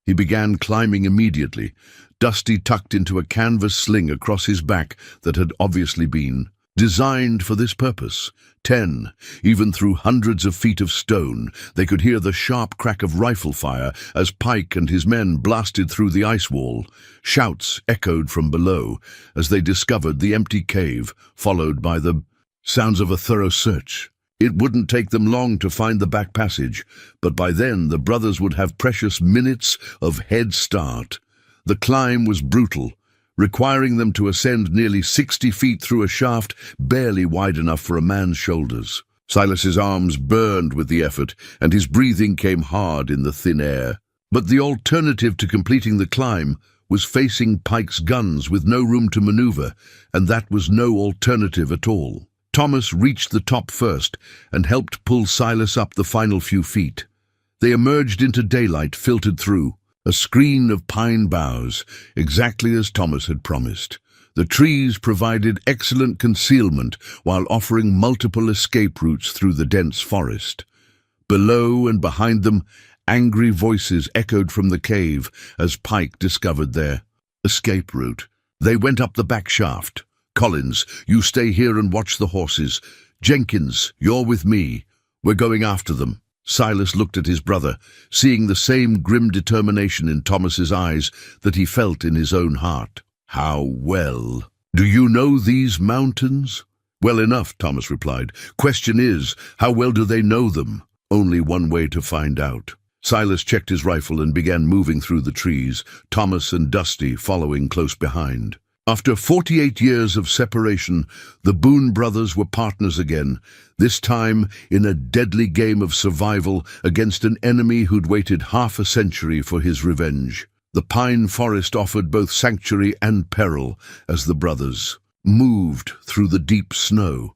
He began climbing immediately, Dusty tucked into a canvas sling across his back that had obviously been designed for this purpose. 10. Even through hundreds of feet of stone, they could hear the sharp crack of rifle fire as Pike and his men blasted through the ice wall. Shouts echoed from below as they discovered the empty cave, followed by the sounds of a thorough search. It wouldn't take them long to find the back passage, but by then the brothers would have precious minutes of head start. The climb was brutal, requiring them to ascend nearly 60 feet through a shaft barely wide enough for a man's shoulders. Silas's arms burned with the effort, and his breathing came hard in the thin air. But the alternative to completing the climb was facing Pike's guns with no room to maneuver, and that was no alternative at all. Thomas reached the top first and helped pull Silas up the final few feet. They emerged into daylight filtered through, a screen of pine boughs, exactly as Thomas had promised. The trees provided excellent concealment while offering multiple escape routes through the dense forest. Below and behind them, angry voices echoed from the cave as Pike discovered their escape route. They went up the back shaft. "Collins, you stay here and watch the horses. Jenkins, you're with me. We're going after them." Silas looked at his brother, seeing the same grim determination in Thomas's eyes that he felt in his own heart. "How well do you know these mountains?" "Well enough," Thomas replied. "Question is, how well do they know them?" "Only one way to find out." Silas checked his rifle and began moving through the trees, Thomas and Dusty following close behind. After 48 years of separation, the Boone brothers were partners again, this time in a deadly game of survival against an enemy who'd waited half a century for his revenge. The pine forest offered both sanctuary and peril as the brothers moved through the deep snow.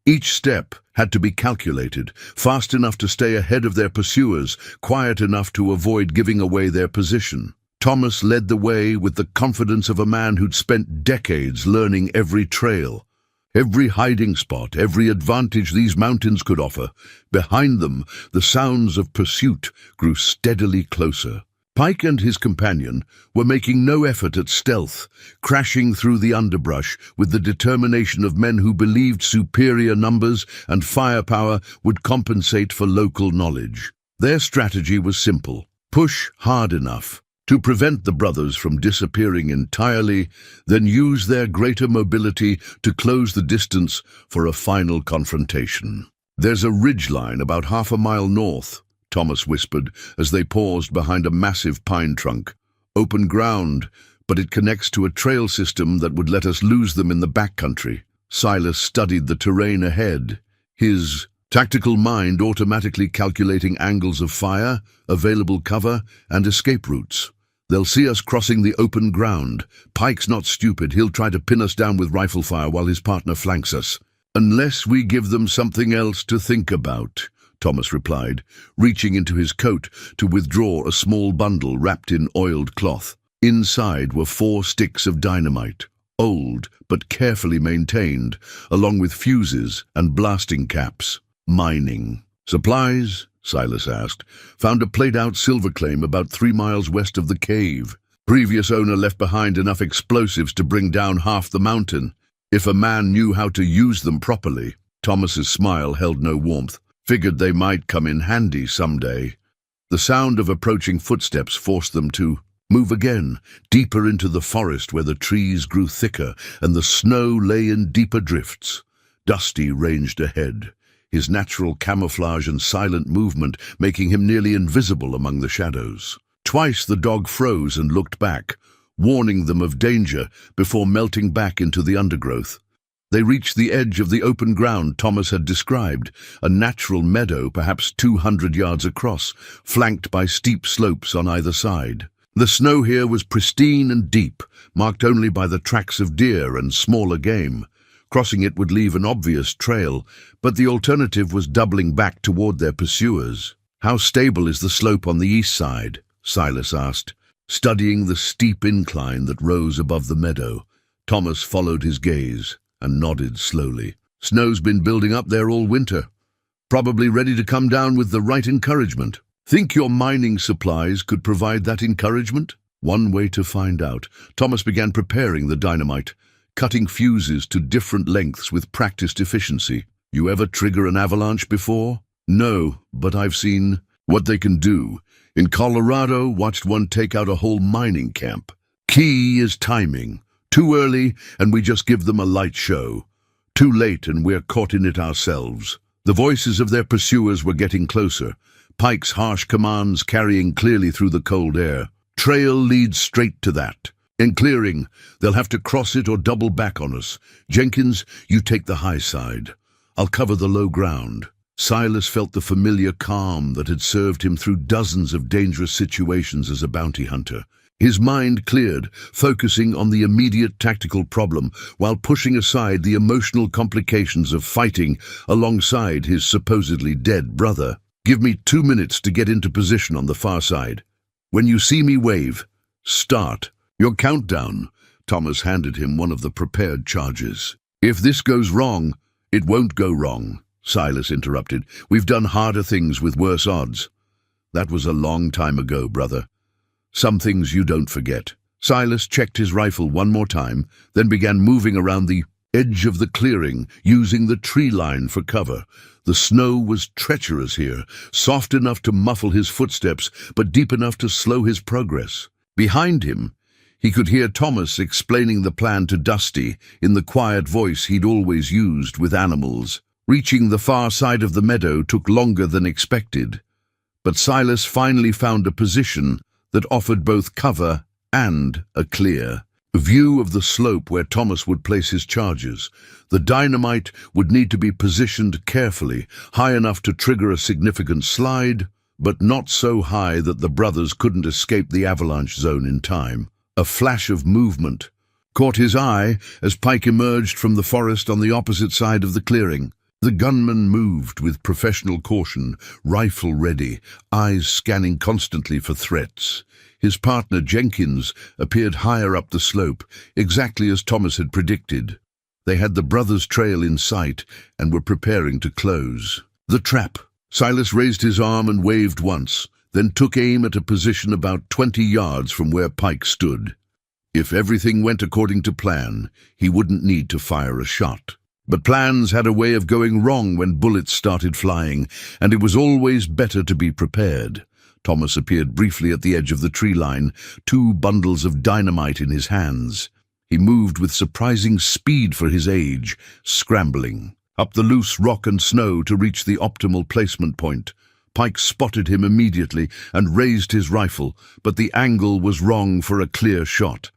Each step had to be calculated, fast enough to stay ahead of their pursuers, quiet enough to avoid giving away their position. Thomas led the way with the confidence of a man who'd spent decades learning every trail, every hiding spot, every advantage these mountains could offer. Behind them, the sounds of pursuit grew steadily closer. Pike and his companion were making no effort at stealth, crashing through the underbrush with the determination of men who believed superior numbers and firepower would compensate for local knowledge. Their strategy was simple: push hard enough to prevent the brothers from disappearing entirely, then use their greater mobility to close the distance for a final confrontation. "There's a ridgeline about half a mile north," Thomas whispered as they paused behind a massive pine trunk. "Open ground, but it connects to a trail system that would let us lose them in the backcountry." Silas studied the terrain ahead, his tactical mind automatically calculating angles of fire, available cover, and escape routes. "They'll see us crossing the open ground. Pike's not stupid. He'll try to pin us down with rifle fire while his partner flanks us. Unless we give them something else to think about," Thomas replied, reaching into his coat to withdraw a small bundle wrapped in oiled cloth. Inside were 4 sticks of dynamite, old but carefully maintained, along with fuses and blasting caps. "Mining supplies?" Silas asked. "Found a played-out silver claim about 3 miles west of the cave. Previous owner left behind enough explosives to bring down half the mountain, if a man knew how to use them properly." Thomas's smile held no warmth. "Figured they might come in handy someday." The sound of approaching footsteps forced them to move again, deeper into the forest where the trees grew thicker and the snow lay in deeper drifts. Dusty ranged ahead, his natural camouflage and silent movement making him nearly invisible among the shadows. Twice the dog froze and looked back, warning them of danger before melting back into the undergrowth. They reached the edge of the open ground Thomas had described, a natural meadow perhaps 200 yards across, flanked by steep slopes on either side. The snow here was pristine and deep, marked only by the tracks of deer and smaller game. Crossing it would leave an obvious trail, but the alternative was doubling back toward their pursuers. "How stable is the slope on the east side?" Silas asked, studying the steep incline that rose above the meadow. Thomas followed his gaze and nodded slowly. "Snow's been building up there all winter. Probably ready to come down with the right encouragement." "Think your mining supplies could provide that encouragement?" One way to find out. Thomas began preparing the dynamite, cutting fuses to different lengths with practiced efficiency. You ever trigger an avalanche before? No, but I've seen what they can do. In Colorado, watched one take out a whole mining camp. Key is timing. Too early, and we just give them a light show. Too late, and we're caught in it ourselves. The voices of their pursuers were getting closer, Pike's harsh commands carrying clearly through the cold air. Trail leads straight to that. In clearing, they'll have to cross it or double back on us. Jenkins, you take the high side. I'll cover the low ground. Silas felt the familiar calm that had served him through dozens of dangerous situations as a bounty hunter. His mind cleared, focusing on the immediate tactical problem while pushing aside the emotional complications of fighting alongside his supposedly dead brother. Give me 2 minutes to get into position on the far side. When you see me wave, start. Your countdown. Thomas handed him one of the prepared charges. If this goes wrong, it won't go wrong, Silas interrupted. We've done harder things with worse odds. That was a long time ago, brother. Some things you don't forget. Silas checked his rifle one more time, then began moving around the edge of the clearing, using the tree line for cover. The snow was treacherous here, soft enough to muffle his footsteps, but deep enough to slow his progress. Behind him, he could hear Thomas explaining the plan to Dusty in the quiet voice he'd always used with animals. Reaching the far side of the meadow took longer than expected, but Silas finally found a position that offered both cover and a clear view of the slope where Thomas would place his charges. The dynamite would need to be positioned carefully, high enough to trigger a significant slide, but not so high that the brothers couldn't escape the avalanche zone in time. A flash of movement caught his eye as Pike emerged from the forest on the opposite side of the clearing. The gunman moved with professional caution, rifle ready, eyes scanning constantly for threats. His partner, Jenkins, appeared higher up the slope, exactly as Thomas had predicted. They had the brothers' trail in sight and were preparing to close. The trap. Silas raised his arm and waved once, then took aim at a position about 20 yards from where Pike stood. If everything went according to plan, he wouldn't need to fire a shot. But plans had a way of going wrong when bullets started flying, and it was always better to be prepared. Thomas appeared briefly at the edge of the tree line, 2 bundles of dynamite in his hands. He moved with surprising speed for his age, scrambling up the loose rock and snow to reach the optimal placement point. Pike spotted him immediately and raised his rifle, but the angle was wrong for a clear shot.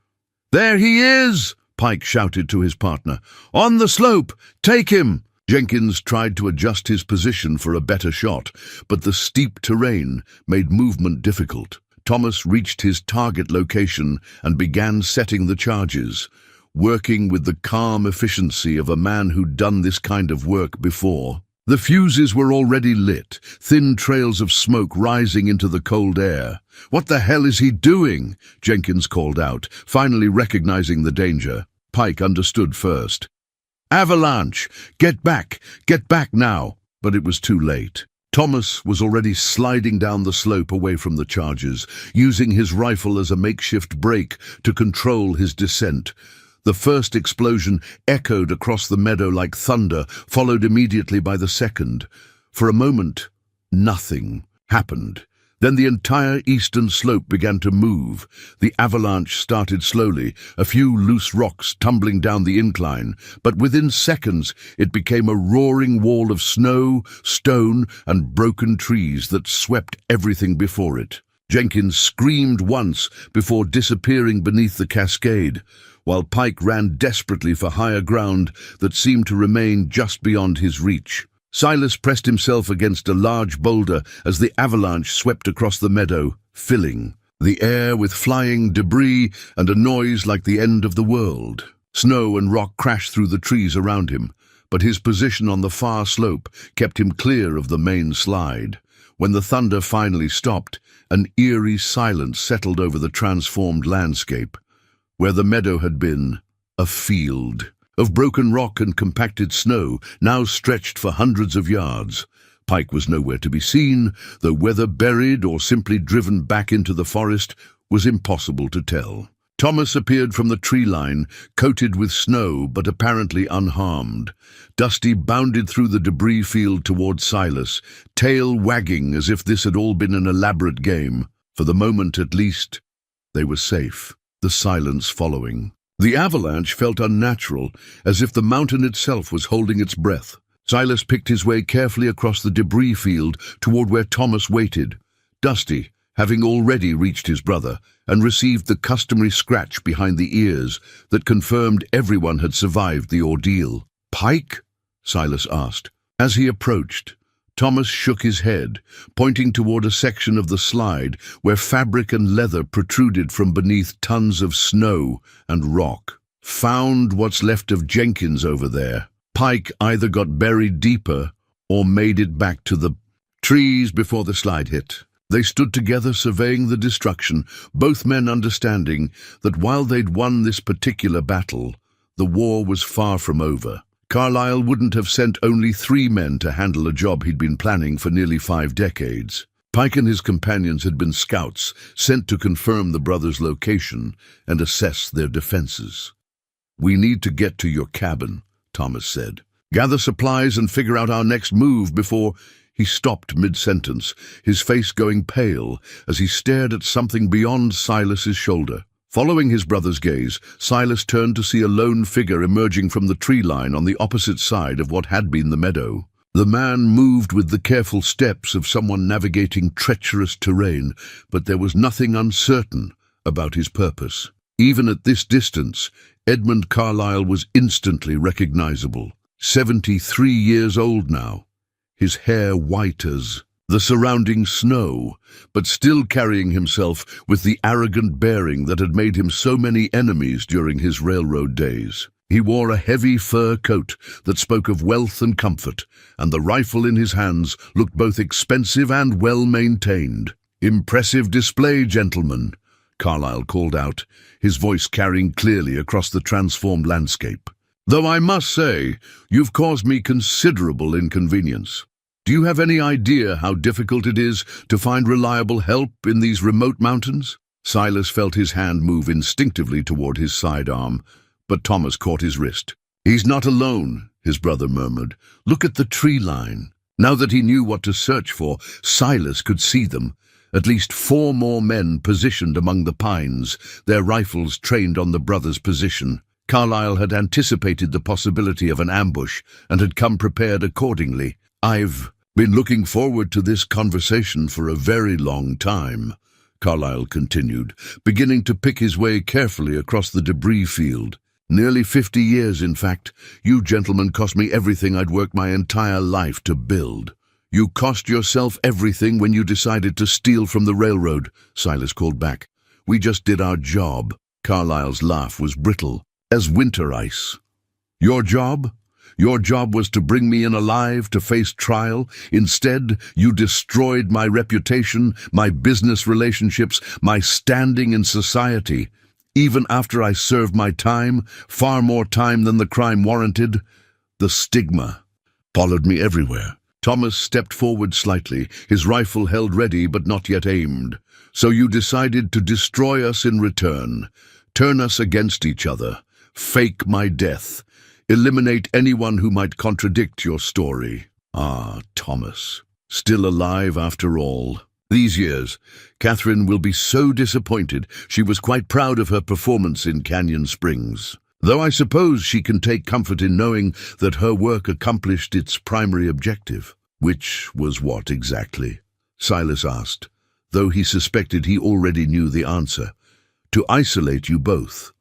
"There he is!" Pike shouted to his partner. "On the slope! Take him!" Jenkins tried to adjust his position for a better shot, but the steep terrain made movement difficult. Thomas reached his target location and began setting the charges, working with the calm efficiency of a man who'd done this kind of work before. The fuses were already lit, thin trails of smoke rising into the cold air. "What the hell is he doing?" Jenkins called out, finally recognizing the danger. Pike understood first. "Avalanche! Get back now!" But it was too late. Thomas was already sliding down the slope away from the charges, using his rifle as a makeshift brake to control his descent. The first explosion echoed across the meadow like thunder, followed immediately by the second. For a moment, nothing happened. Then the entire eastern slope began to move. The avalanche started slowly, a few loose rocks tumbling down the incline, but within seconds it became a roaring wall of snow, stone, and broken trees that swept everything before it. Jenkins screamed once before disappearing beneath the cascade, while Pike ran desperately for higher ground that seemed to remain just beyond his reach. Silas pressed himself against a large boulder as the avalanche swept across the meadow, filling the air with flying debris and a noise like the end of the world. Snow and rock crashed through the trees around him, but his position on the far slope kept him clear of the main slide. When the thunder finally stopped, an eerie silence settled over the transformed landscape. Where the meadow had been, a field of broken rock and compacted snow now stretched for hundreds of yards. Pike was nowhere to be seen, though whether buried or simply driven back into the forest was impossible to tell. Thomas appeared from the tree line, coated with snow but apparently unharmed. Dusty bounded through the debris field toward Silas, tail wagging as if this had all been an elaborate game. For the moment at least, they were safe, the silence following. The avalanche felt unnatural, as if the mountain itself was holding its breath. Silas picked his way carefully across the debris field toward where Thomas waited. Dusty, having already reached his brother, and received the customary scratch behind the ears that confirmed everyone had survived the ordeal. "Pike?" Silas asked. As he approached, Thomas shook his head, pointing toward a section of the slide where fabric and leather protruded from beneath tons of snow and rock. "Found what's left of Jenkins over there. Pike either got buried deeper or made it back to the trees before the slide hit." They stood together surveying the destruction, both men understanding that while they'd won this particular battle, the war was far from over. Carlyle wouldn't have sent only 3 men to handle a job he'd been planning for nearly 5 decades. Pike and his companions had been scouts sent to confirm the brothers' location and assess their defenses. "We need to get to your cabin," Thomas said. "Gather supplies and figure out our next move before—" He stopped mid-sentence, his face going pale as he stared at something beyond Silas's shoulder. Following his brother's gaze, Silas turned to see a lone figure emerging from the tree line on the opposite side of what had been the meadow. The man moved with the careful steps of someone navigating treacherous terrain, but there was nothing uncertain about his purpose. Even at this distance, Edmund Carlyle was instantly recognizable. 73 years old now, his hair white as the surrounding snow, but still carrying himself with the arrogant bearing that had made him so many enemies during his railroad days. He wore a heavy fur coat that spoke of wealth and comfort, and the rifle in his hands looked both expensive and well-maintained. "Impressive display, gentlemen," Carlyle called out, his voice carrying clearly across the transformed landscape. "Though I must say, you've caused me considerable inconvenience. Do you have any idea how difficult it is to find reliable help in these remote mountains?" Silas felt his hand move instinctively toward his sidearm, but Thomas caught his wrist. "He's not alone," his brother murmured. "Look at the tree line." Now that he knew what to search for, Silas could see them. At least 4 more men positioned among the pines, their rifles trained on the brothers' position. Carlyle had anticipated the possibility of an ambush and had come prepared accordingly. "I've been looking forward to this conversation for a very long time," Carlyle continued, beginning to pick his way carefully across the debris field. "Nearly 50 years, in fact. You gentlemen cost me everything I'd worked my entire life to build." "You cost yourself everything when you decided to steal from the railroad," Silas called back. "We just did our job." Carlyle's laugh was brittle as winter ice. "Your job? Your job was to bring me in alive to face trial. Instead, you destroyed my reputation, my business relationships, my standing in society. Even after I served my time, far more time than the crime warranted, the stigma followed me everywhere." Thomas stepped forward slightly, his rifle held ready but not yet aimed. "So you decided to destroy us in return, turn us against each other, fake my death, eliminate anyone who might contradict your story." Ah, Thomas, still alive after all. These years, Catherine will be so disappointed. She was quite proud of her performance in Canyon Springs. Though I suppose she can take comfort in knowing that her work accomplished its primary objective. "Which was what exactly?" Silas asked, though he suspected he already knew the answer. "To isolate you both.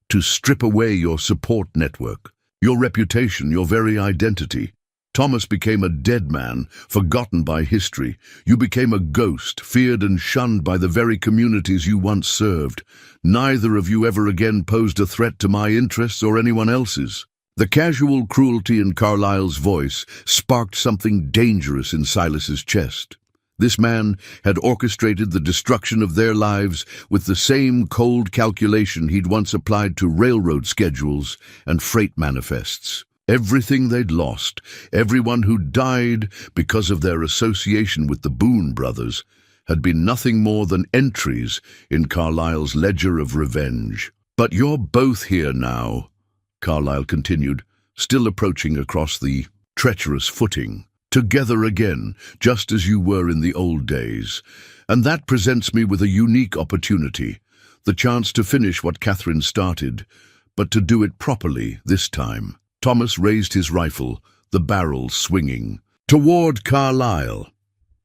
To strip away your support network, your reputation, your very identity. Thomas became a dead man, forgotten by history. You became a ghost, feared and shunned by the very communities you once served. Neither of you ever again posed a threat to my interests or anyone else's." The casual cruelty in Carlyle's voice sparked something dangerous in Silas's chest. This man had orchestrated the destruction of their lives with the same cold calculation he'd once applied to railroad schedules and freight manifests. Everything they'd lost, everyone who died because of their association with the Boone brothers, had been nothing more than entries in Carlyle's ledger of revenge. "But you're both here now," Carlyle continued, still approaching across the treacherous footing. "Together again, just as you were in the old days. And that presents me with a unique opportunity, the chance to finish what Catherine started, but to do it properly this time." Thomas raised his rifle, the barrel swinging. "Toward Carlyle."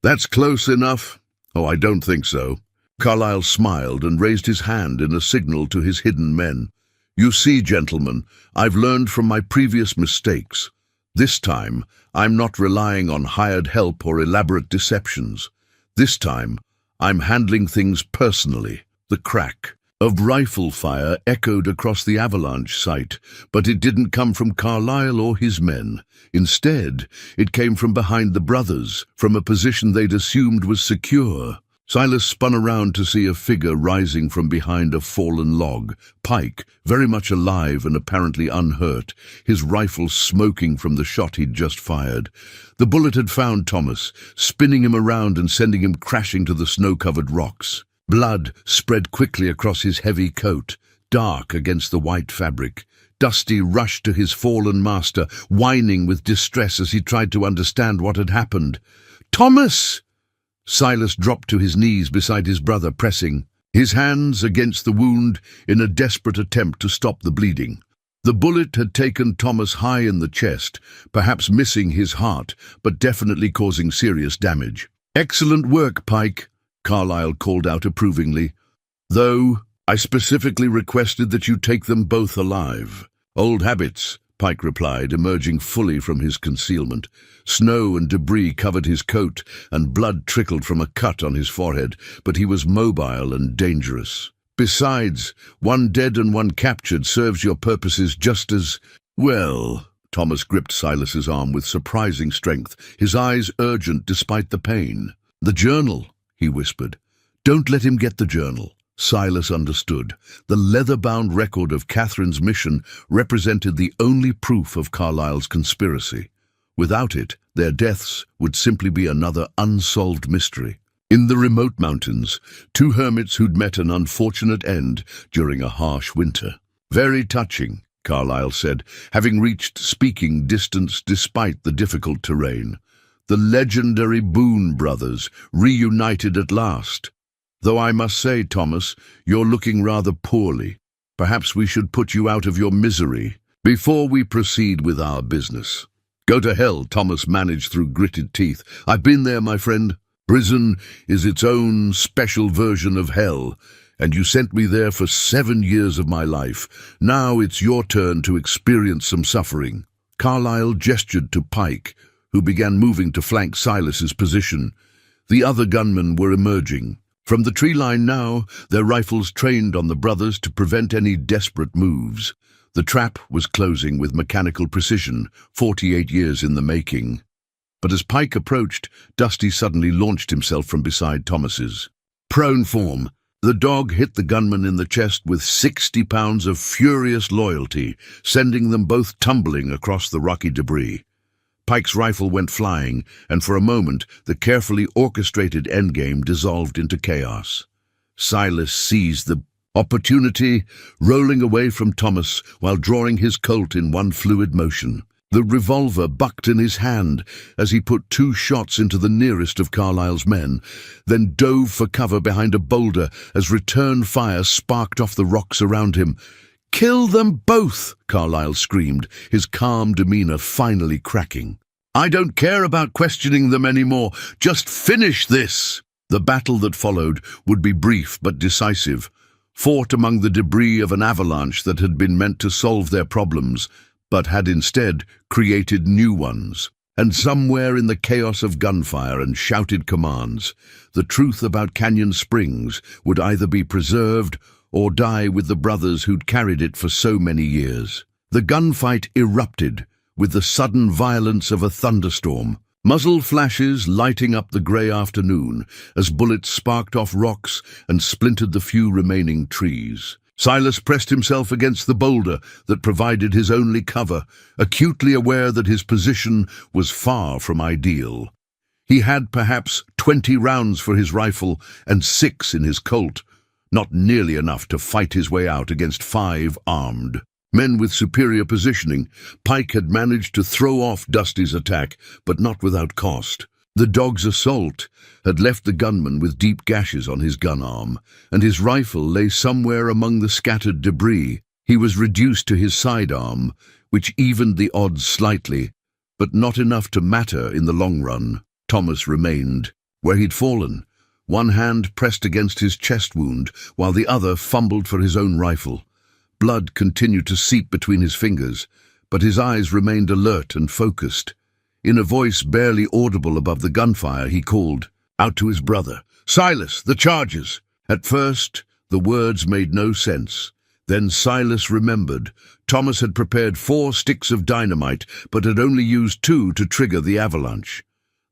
"That's close enough." "Oh, I don't think so." Carlyle smiled and raised his hand in a signal to his hidden men. "You see, gentlemen, I've learned from my previous mistakes. This time, I'm not relying on hired help or elaborate deceptions. This time, I'm handling things personally." The crack of rifle fire echoed across the avalanche site, but it didn't come from Carlyle or his men. Instead, it came from behind the brothers, from a position they'd assumed was secure. Silas spun around to see a figure rising from behind a fallen log. Pike, very much alive and apparently unhurt, his rifle smoking from the shot he'd just fired. The bullet had found Thomas, spinning him around and sending him crashing to the snow-covered rocks. Blood spread quickly across his heavy coat, dark against the white fabric. Dusty rushed to his fallen master, whining with distress as he tried to understand what had happened. "Thomas!" Silas dropped to his knees beside his brother, pressing his hands against the wound in a desperate attempt to stop the bleeding. The bullet had taken Thomas high in the chest, perhaps missing his heart, but definitely causing serious damage. "Excellent work, Pike," Carlyle called out approvingly. "Though I specifically requested that you take them both alive." "Old habits," Pike replied, emerging fully from his concealment. Snow and debris covered his coat, and blood trickled from a cut on his forehead, but he was mobile and dangerous. "Besides, one dead and one captured serves your purposes just as well." Thomas gripped Silas's arm with surprising strength, his eyes urgent despite the pain. "The journal," he whispered. "Don't let him get the journal." Silas understood. The leather-bound record of Catherine's mission represented the only proof of Carlyle's conspiracy. Without it, their deaths would simply be another unsolved mystery. In the remote mountains, two hermits who'd met an unfortunate end during a harsh winter. "Very touching," Carlyle said, having reached speaking distance despite the difficult terrain. "The legendary Boone brothers, reunited at last. Though I must say, Thomas, you're looking rather poorly. Perhaps we should put you out of your misery before we proceed with our business." "Go to hell," Thomas managed through gritted teeth. "I've been there, my friend. Prison is its own special version of hell, and you sent me there for 7 years of my life. Now it's your turn to experience some suffering." Carlyle gestured to Pike, who began moving to flank Silas's position. The other gunmen were emerging. From the tree line now, their rifles trained on the brothers to prevent any desperate moves. The trap was closing with mechanical precision, 48 years in the making. But as Pike approached, Dusty suddenly launched himself from beside Thomas's. Prone form, the dog hit the gunman in the chest with 60 pounds of furious loyalty, sending them both tumbling across the rocky debris. Pike's rifle went flying, and for a moment the carefully orchestrated endgame dissolved into chaos. Silas seized the opportunity, rolling away from Thomas while drawing his Colt in one fluid motion. The revolver bucked in his hand as he put 2 shots into the nearest of Carlyle's men, then dove for cover behind a boulder as return fire sparked off the rocks around him. "Kill them both!" Carlyle screamed, his calm demeanor finally cracking. "I don't care about questioning them anymore. Just finish this!" The battle that followed would be brief but decisive, fought among the debris of an avalanche that had been meant to solve their problems, but had instead created new ones. And somewhere in the chaos of gunfire and shouted commands, the truth about Canyon Springs would either be preserved or die with the brothers who'd carried it for so many years. The gunfight erupted with the sudden violence of a thunderstorm, muzzle flashes lighting up the grey afternoon as bullets sparked off rocks and splintered the few remaining trees. Silas pressed himself against the boulder that provided his only cover, acutely aware that his position was far from ideal. He had perhaps 20 rounds for his rifle and 6 in his Colt, not nearly enough to fight his way out against 5 armed men with superior positioning. Pike had managed to throw off Dusty's attack, but not without cost. The dog's assault had left the gunman with deep gashes on his gun arm, and his rifle lay somewhere among the scattered debris. He was reduced to his sidearm, which evened the odds slightly, but not enough to matter in the long run. Thomas remained where he'd fallen, one hand pressed against his chest wound, while the other fumbled for his own rifle. Blood continued to seep between his fingers, but his eyes remained alert and focused. In a voice barely audible above the gunfire, he called out to his brother, "Silas, the charges!" At first, the words made no sense. Then Silas remembered. Thomas had prepared 4 sticks of dynamite, but had only used 2 to trigger the avalanche.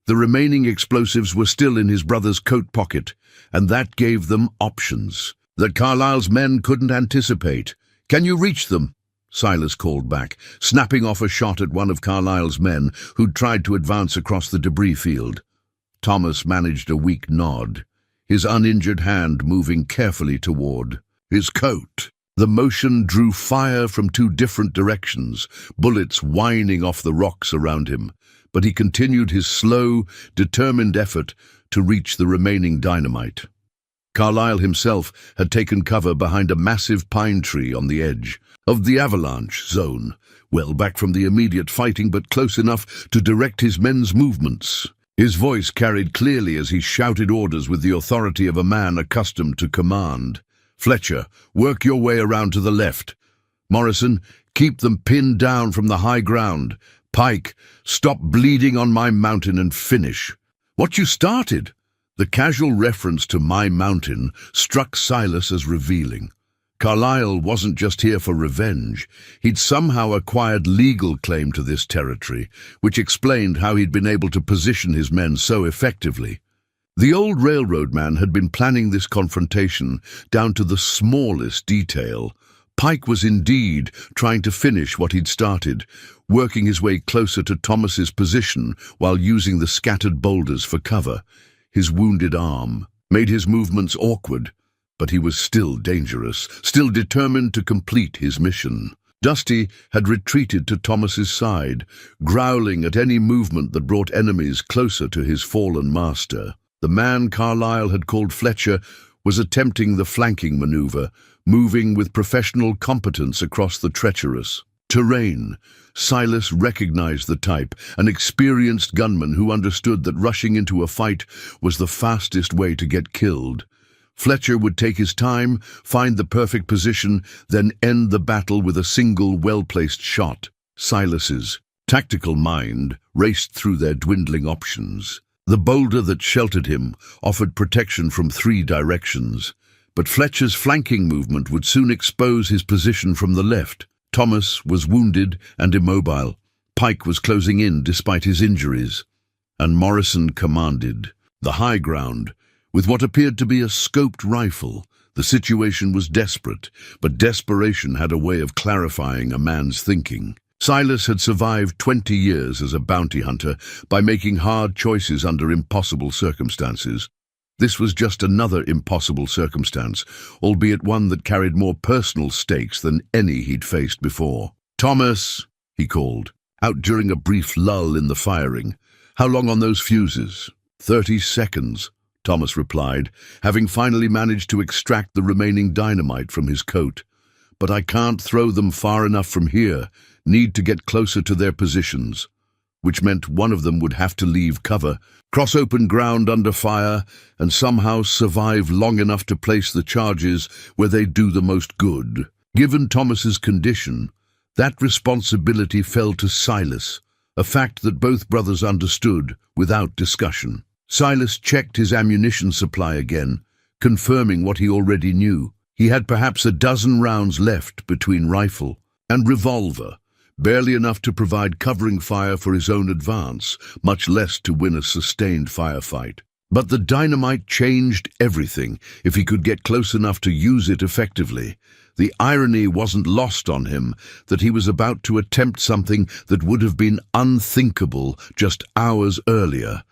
The remaining explosives were still in his brother's coat pocket, and that gave them options that Carlyle's men couldn't anticipate. "Can you reach them?" Silas called back, snapping off a shot at one of Carlyle's men who'd tried to advance across the debris field. Thomas managed a weak nod, his uninjured hand moving carefully toward his coat. The motion drew fire from 2 different directions, bullets whining off the rocks around him, but he continued his slow, determined effort to reach the remaining dynamite. Carlyle himself had taken cover behind a massive pine tree on the edge of the avalanche zone, well back from the immediate fighting but close enough to direct his men's movements. His voice carried clearly as he shouted orders with the authority of a man accustomed to command. "Fletcher, work your way around to the left. Morrison, keep them pinned down from the high ground. Pike, stop bleeding on my mountain and finish what you started." The casual reference to my mountain struck Silas as revealing. Carlyle wasn't just here for revenge. He'd somehow acquired legal claim to this territory, which explained how he'd been able to position his men so effectively. The old railroad man had been planning this confrontation down to the smallest detail. Pike was indeed trying to finish what he'd started, working his way closer to Thomas's position while using the scattered boulders for cover. His wounded arm made his movements awkward, but he was still dangerous, still determined to complete his mission. Dusty had retreated to Thomas's side, growling at any movement that brought enemies closer to his fallen master. The man Carlyle had called Fletcher was attempting the flanking maneuver, moving with professional competence across the treacherous terrain. Silas recognized the type, an experienced gunman who understood that rushing into a fight was the fastest way to get killed. Fletcher would take his time, find the perfect position, then end the battle with a single well-placed shot. Silas's tactical mind raced through their dwindling options. The boulder that sheltered him offered protection from 3 directions, but Fletcher's flanking movement would soon expose his position from the left. Thomas was wounded and immobile. Pike was closing in despite his injuries, and Morrison commanded the high ground with what appeared to be a scoped rifle. The situation was desperate, but desperation had a way of clarifying a man's thinking. Silas had survived 20 years as a bounty hunter by making hard choices under impossible circumstances. This was just another impossible circumstance, albeit one that carried more personal stakes than any he'd faced before. "Thomas," he called, out during a brief lull in the firing. "How long on those fuses?" 30 seconds, Thomas replied, having finally managed to extract the remaining dynamite from his coat. "But I can't throw them far enough from here. Need to get closer to their positions," which meant one of them would have to leave cover, cross open ground under fire, and somehow survive long enough to place the charges where they do the most good. Given Thomas's condition, that responsibility fell to Silas, a fact that both brothers understood without discussion. Silas checked his ammunition supply again, confirming what he already knew. He had perhaps a dozen rounds left between rifle and revolver, barely enough to provide covering fire for his own advance, much less to win a sustained firefight. But the dynamite changed everything if he could get close enough to use it effectively. The irony wasn't lost on him that he was about to attempt something that would have been unthinkable just hours earlier.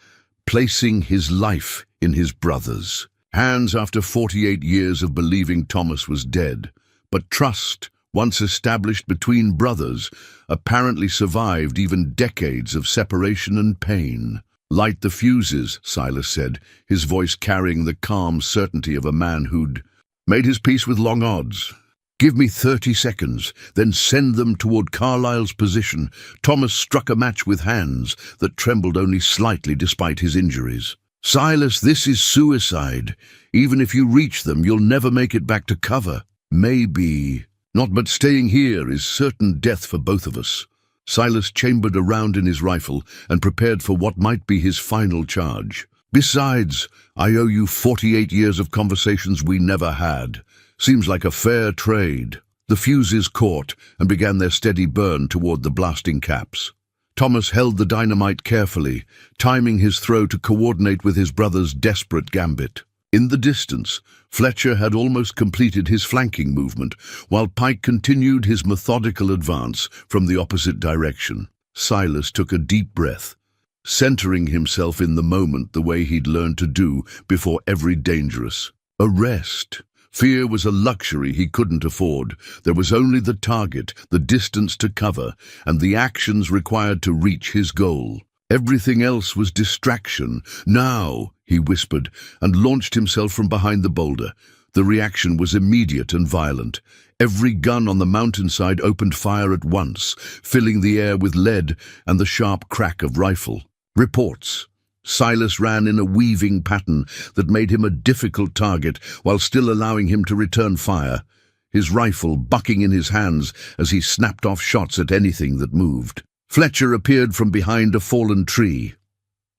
placing his life in his brother's hands after 48 years of believing Thomas was dead. But trust, once established between brothers, apparently survived even decades of separation and pain. "Light the fuses," Silas said, his voice carrying the calm certainty of a man who'd made his peace with long odds. "Give me 30 seconds, then send them toward Carlyle's position." Thomas struck a match with hands that trembled only slightly despite his injuries. "Silas, this is suicide. Even if you reach them, you'll never make it back to cover." "Maybe not, but staying here is certain death for both of us." Silas chambered a round in his rifle and prepared for what might be his final charge. "Besides, I owe you 48 years of conversations we never had. Seems like a fair trade." The fuses caught and began their steady burn toward the blasting caps. Thomas held the dynamite carefully, timing his throw to coordinate with his brother's desperate gambit. In the distance, Fletcher had almost completed his flanking movement, while Pike continued his methodical advance from the opposite direction. Silas took a deep breath, centering himself in the moment the way he'd learned to do before every dangerous arrest. Fear was a luxury he couldn't afford. There was only the target, the distance to cover, and the actions required to reach his goal. Everything else was distraction. "Now," he whispered, and launched himself from behind the boulder. The reaction was immediate and violent. Every gun on the mountainside opened fire at once, filling the air with lead and the sharp crack of rifle. Reports. Silas ran in a weaving pattern that made him a difficult target while still allowing him to return fire, his rifle bucking in his hands as he snapped off shots at anything that moved. Fletcher appeared from behind a fallen tree,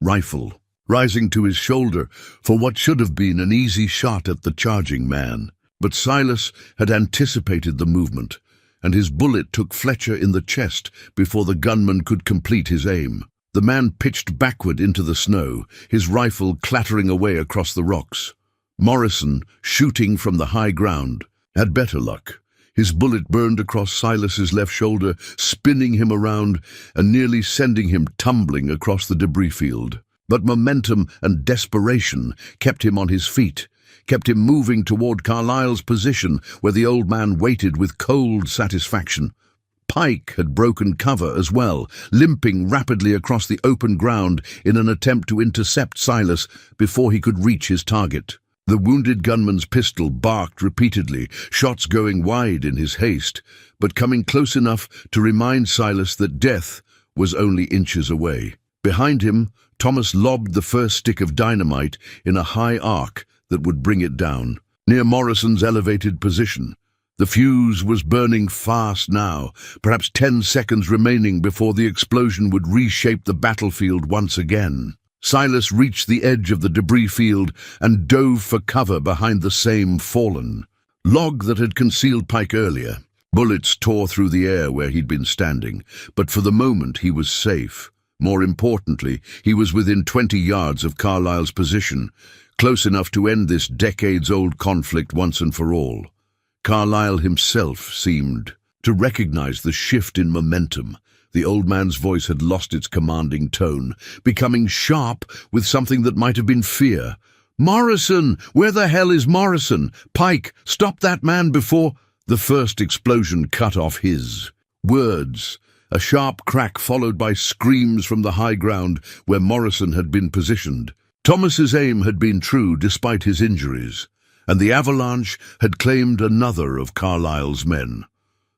rifle rising to his shoulder for what should have been an easy shot at the charging man. But Silas had anticipated the movement, and his bullet took Fletcher in the chest before the gunman could complete his aim. The man pitched backward into the snow, his rifle clattering away across the rocks. Morrison, shooting from the high ground, had better luck. His bullet burned across Silas's left shoulder, spinning him around and nearly sending him tumbling across the debris field. But momentum and desperation kept him on his feet, kept him moving toward Carlyle's position, where the old man waited with cold satisfaction. Pike had broken cover as well, limping rapidly across the open ground in an attempt to intercept Silas before he could reach his target. The wounded gunman's pistol barked repeatedly, shots going wide in his haste, but coming close enough to remind Silas that death was only inches away. Behind him, Thomas lobbed the first stick of dynamite in a high arc that would bring it down, near Morrison's elevated position. The fuse was burning fast now, perhaps 10 seconds remaining before the explosion would reshape the battlefield once again. Silas reached the edge of the debris field and dove for cover behind the same fallen log that had concealed Pike earlier. Bullets tore through the air where he'd been standing, but for the moment he was safe. More importantly, he was within 20 yards of Carlyle's position, close enough to end this decades-old conflict once and for all. Carlyle himself seemed to recognize the shift in momentum. The old man's voice had lost its commanding tone, becoming sharp with something that might have been fear. "Morrison! Where the hell is Morrison? Pike, stop that man before—" The first explosion cut off his words. A sharp crack followed by screams from the high ground where Morrison had been positioned. Thomas's aim had been true despite his injuries, and the avalanche had claimed another of Carlyle's men.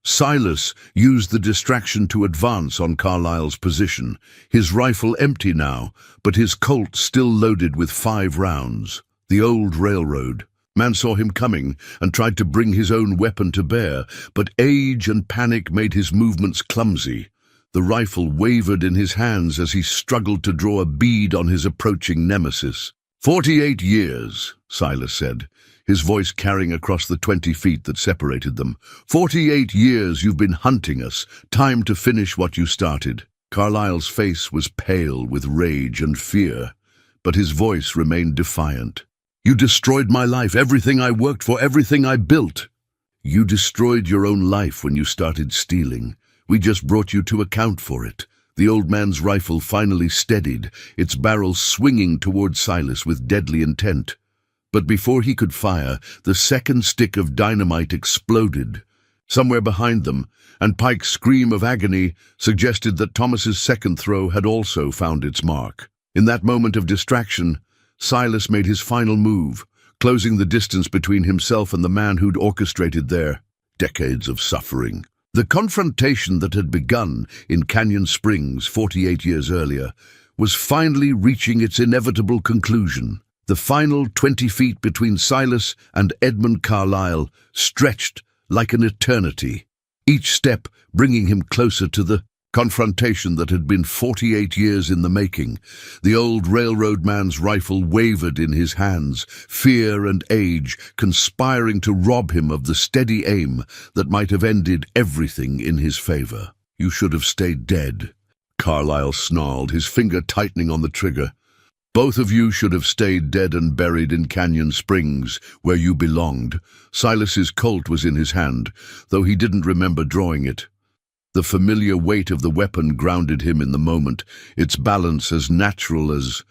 Silas used the distraction to advance on Carlyle's position, his rifle empty now, but his Colt still loaded with 5 rounds. The old railroad man saw him coming and tried to bring his own weapon to bear, but age and panic made his movements clumsy. The rifle wavered in his hands as he struggled to draw a bead on his approaching nemesis. 48 years, Silas said, his voice carrying across the 20 feet that separated them. 48 years you've been hunting us. Time to finish what you started. Carlyle's face was pale with rage and fear, but his voice remained defiant. You destroyed my life, everything I worked for, everything I built. You destroyed your own life when you started stealing. We just brought you to account for it. The old man's rifle finally steadied, its barrel swinging toward Silas with deadly intent. But before he could fire, the second stick of dynamite exploded somewhere behind them, and Pike's scream of agony suggested that Thomas's second throw had also found its mark. In that moment of distraction, Silas made his final move, closing the distance between himself and the man who'd orchestrated their decades of suffering. The confrontation that had begun in Canyon Springs 48 years earlier was finally reaching its inevitable conclusion. The final 20 feet between Silas and Edmund Carlyle stretched like an eternity, each step bringing him closer to the confrontation that had been 48 years in the making. The old railroad man's rifle wavered in his hands, fear and age conspiring to rob him of the steady aim that might have ended everything in his favor. "You should have stayed dead," Carlyle snarled, his finger tightening on the trigger. "Both of you should have stayed dead and buried in Canyon Springs, where you belonged." Silas's Colt was in his hand, though he didn't remember drawing it. The familiar weight of the weapon grounded him in the moment, its balance as natural as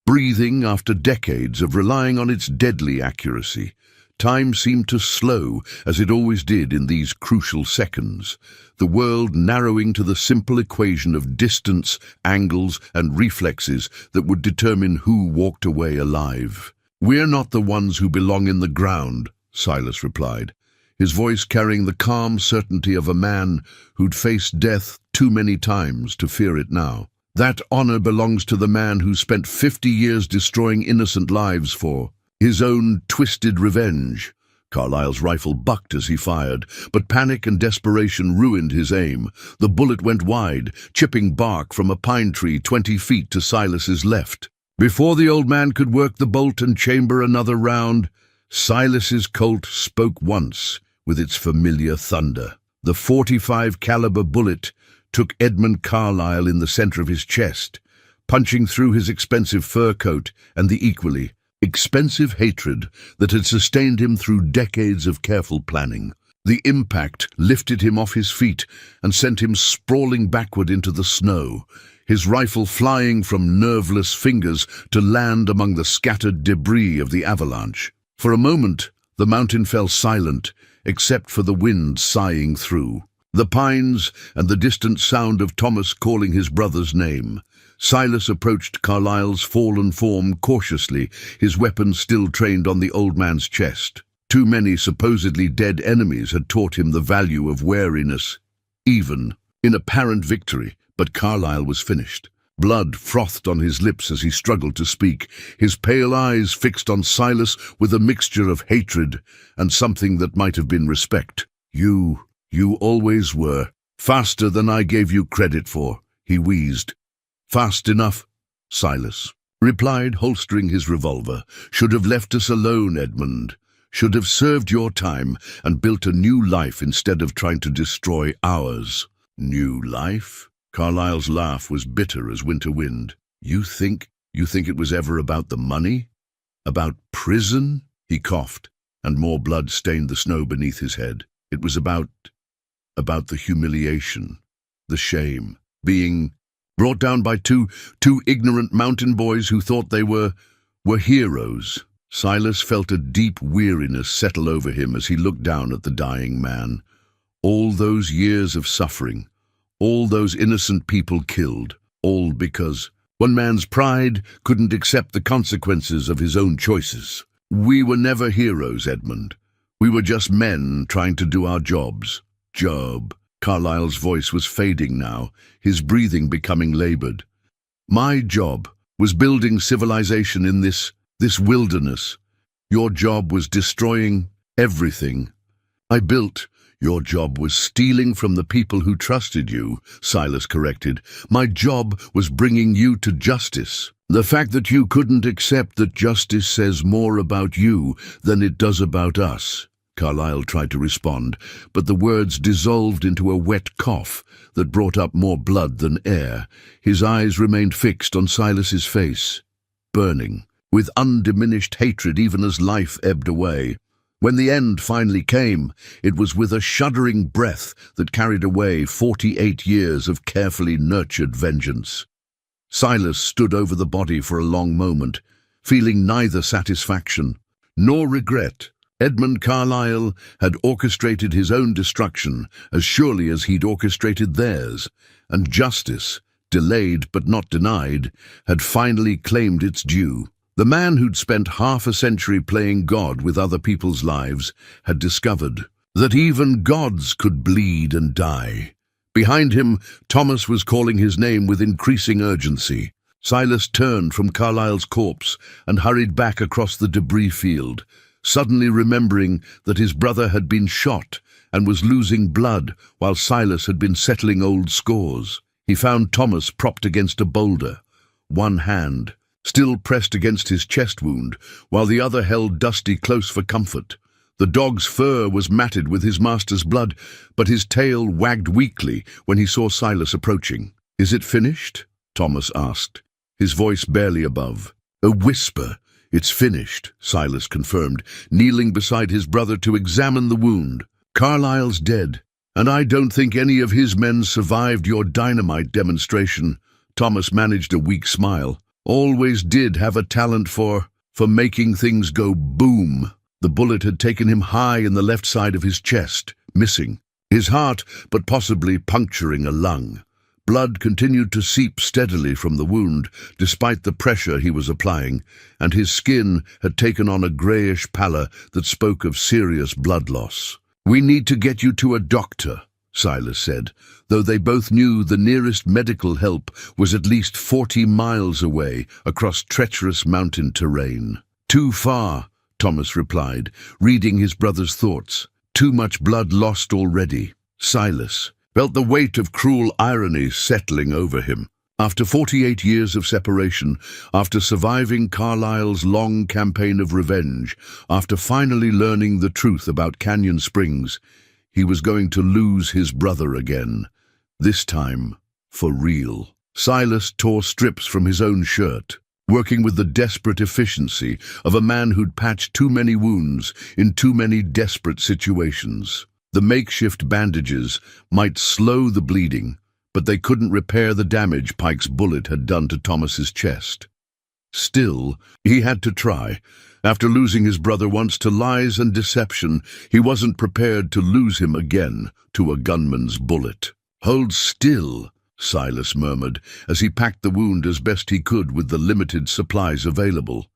breathing after decades of relying on its deadly accuracy. Time seemed to slow, as it always did in these crucial seconds, the world narrowing to the simple equation of distance, angles, and reflexes that would determine who walked away alive. "We're not the ones who belong in the ground," Silas replied, his voice carrying the calm certainty of a man who'd faced death too many times to fear it now. "That honor belongs to the man who spent 50 years destroying innocent lives for his own twisted revenge." Carlyle's rifle bucked as he fired, but panic and desperation ruined his aim. The bullet went wide, chipping bark from a pine tree 20 feet to Silas's left. Before the old man could work the bolt and chamber another round, Silas's Colt spoke once with its familiar thunder. The .45 caliber bullet took Edmund Carlyle in the center of his chest, punching through his expensive fur coat and the equally expensive hatred that had sustained him through decades of careful planning. The impact lifted him off his feet and sent him sprawling backward into the snow, his rifle flying from nerveless fingers to land among the scattered debris of the avalanche. For a moment, the mountain fell silent, except for the wind sighing through the pines and the distant sound of Thomas calling his brother's name. Silas approached Carlyle's fallen form cautiously, his weapon still trained on the old man's chest. Too many supposedly dead enemies had taught him the value of wariness, even in apparent victory, but Carlyle was finished. Blood frothed on his lips as he struggled to speak, his pale eyes fixed on Silas with a mixture of hatred and something that might have been respect. You always were. Faster than I gave you credit for," he wheezed. "Fast enough," Silas replied, holstering his revolver. "Should have left us alone, Edmund. Should have served your time and built a new life instead of trying to destroy ours." "New life?" Carlyle's laugh was bitter as winter wind. You think it was ever about the money? About prison?" He coughed, and more blood stained the snow beneath his head. "It was about the humiliation, the shame, being brought down by two ignorant mountain boys who thought they were heroes." Silas felt a deep weariness settle over him as he looked down at the dying man. All those years of suffering, all those innocent people killed, all because one man's pride couldn't accept the consequences of his own choices. "We were never heroes, Edmund. We were just men trying to do our jobs." "Job." Carlyle's voice was fading now, his breathing becoming labored. "My job was building civilization in this wilderness. Your job was destroying everything I built." "Your job was stealing from the people who trusted you," Silas corrected. "My job was bringing you to justice. The fact that you couldn't accept that justice says more about you than it does about us." Carlyle tried to respond, but the words dissolved into a wet cough that brought up more blood than air. His eyes remained fixed on Silas's face, burning with undiminished hatred even as life ebbed away. When the end finally came, it was with a shuddering breath that carried away 48 years of carefully nurtured vengeance. Silas stood over the body for a long moment, feeling neither satisfaction nor regret. Edmund Carlyle had orchestrated his own destruction as surely as he'd orchestrated theirs, and justice, delayed but not denied, had finally claimed its due. The man who'd spent half a century playing God with other people's lives had discovered that even gods could bleed and die. Behind him, Thomas was calling his name with increasing urgency. Silas turned from Carlyle's corpse and hurried back across the debris field, suddenly remembering that his brother had been shot and was losing blood while Silas had been settling old scores. He found Thomas propped against a boulder, one hand still pressed against his chest wound, while the other held Dusty close for comfort. The dog's fur was matted with his master's blood, but his tail wagged weakly when he saw Silas approaching. "Is it finished?" Thomas asked, his voice barely above. A whisper. "It's finished," Silas confirmed, kneeling beside his brother to examine the wound. "Carlyle's dead, and I don't think any of his men survived your dynamite demonstration." Thomas managed a weak smile. "Always did have a talent for making things go boom." The bullet had taken him high in the left side of his chest, missing his heart, but possibly puncturing a lung. Blood continued to seep steadily from the wound, despite the pressure he was applying, and his skin had taken on a greyish pallor that spoke of serious blood loss. "We need to get you to a doctor," Silas said, though they both knew the nearest medical help was at least 40 miles away across treacherous mountain terrain. "Too far," Thomas replied, reading his brother's thoughts. "Too much blood lost already." Silas felt the weight of cruel irony settling over him. After 48 years of separation, after surviving Carlyle's long campaign of revenge, after finally learning the truth about Canyon Springs, he was going to lose his brother again. This time, for real. Silas tore strips from his own shirt, working with the desperate efficiency of a man who'd patched too many wounds in too many desperate situations. The makeshift bandages might slow the bleeding, but they couldn't repair the damage Pike's bullet had done to Thomas's chest. Still, he had to try. After losing his brother once to lies and deception, he wasn't prepared to lose him again to a gunman's bullet. "Hold still," Silas murmured, as he packed the wound as best he could with the limited supplies available.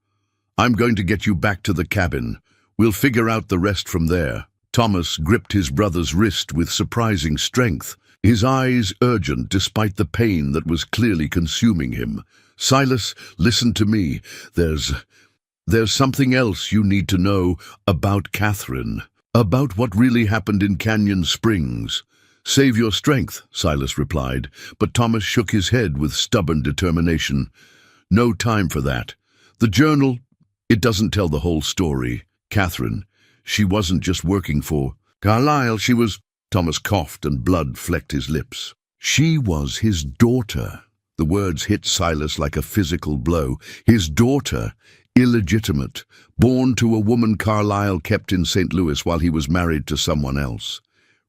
"I'm going to get you back to the cabin. We'll figure out the rest from there." Thomas gripped his brother's wrist with surprising strength, his eyes urgent despite the pain that was clearly consuming him. "Silas, listen to me. There's something else you need to know about Catherine, about what really happened in Canyon Springs." "Save your strength," Silas replied, but Thomas shook his head with stubborn determination. "No time for that. The journal, it doesn't tell the whole story. Catherine, she wasn't just working for Carlyle, she was—" Thomas coughed and blood flecked his lips. "She was his daughter." The words hit Silas like a physical blow. His daughter, illegitimate, born to a woman Carlyle kept in St. Louis while he was married to someone else.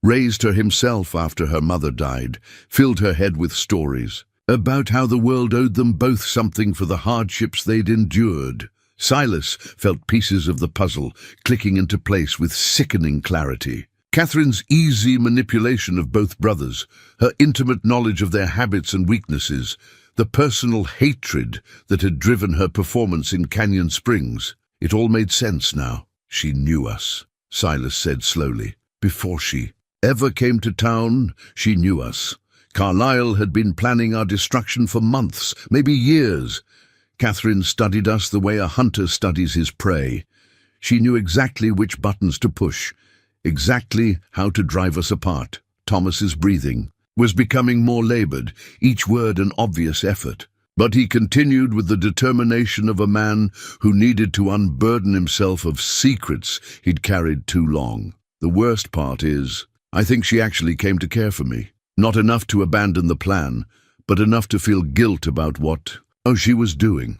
Raised her himself after her mother died, filled her head with stories about how the world owed them both something for the hardships they'd endured. Silas felt pieces of the puzzle clicking into place with sickening clarity. Catherine's easy manipulation of both brothers, her intimate knowledge of their habits and weaknesses, the personal hatred that had driven her performance in Canyon Springs. It all made sense now. "She knew us," Silas said slowly. "Before she ever came to town, she knew us. Carlyle had been planning our destruction for months, maybe years. Catherine studied us the way a hunter studies his prey. She knew exactly which buttons to push, exactly how to drive us apart." Thomas's breathing was becoming more labored, each word an obvious effort. But he continued with the determination of a man who needed to unburden himself of secrets he'd carried too long. "The worst part is, I think she actually came to care for me. Not enough to abandon the plan, but enough to feel guilt about what she was doing.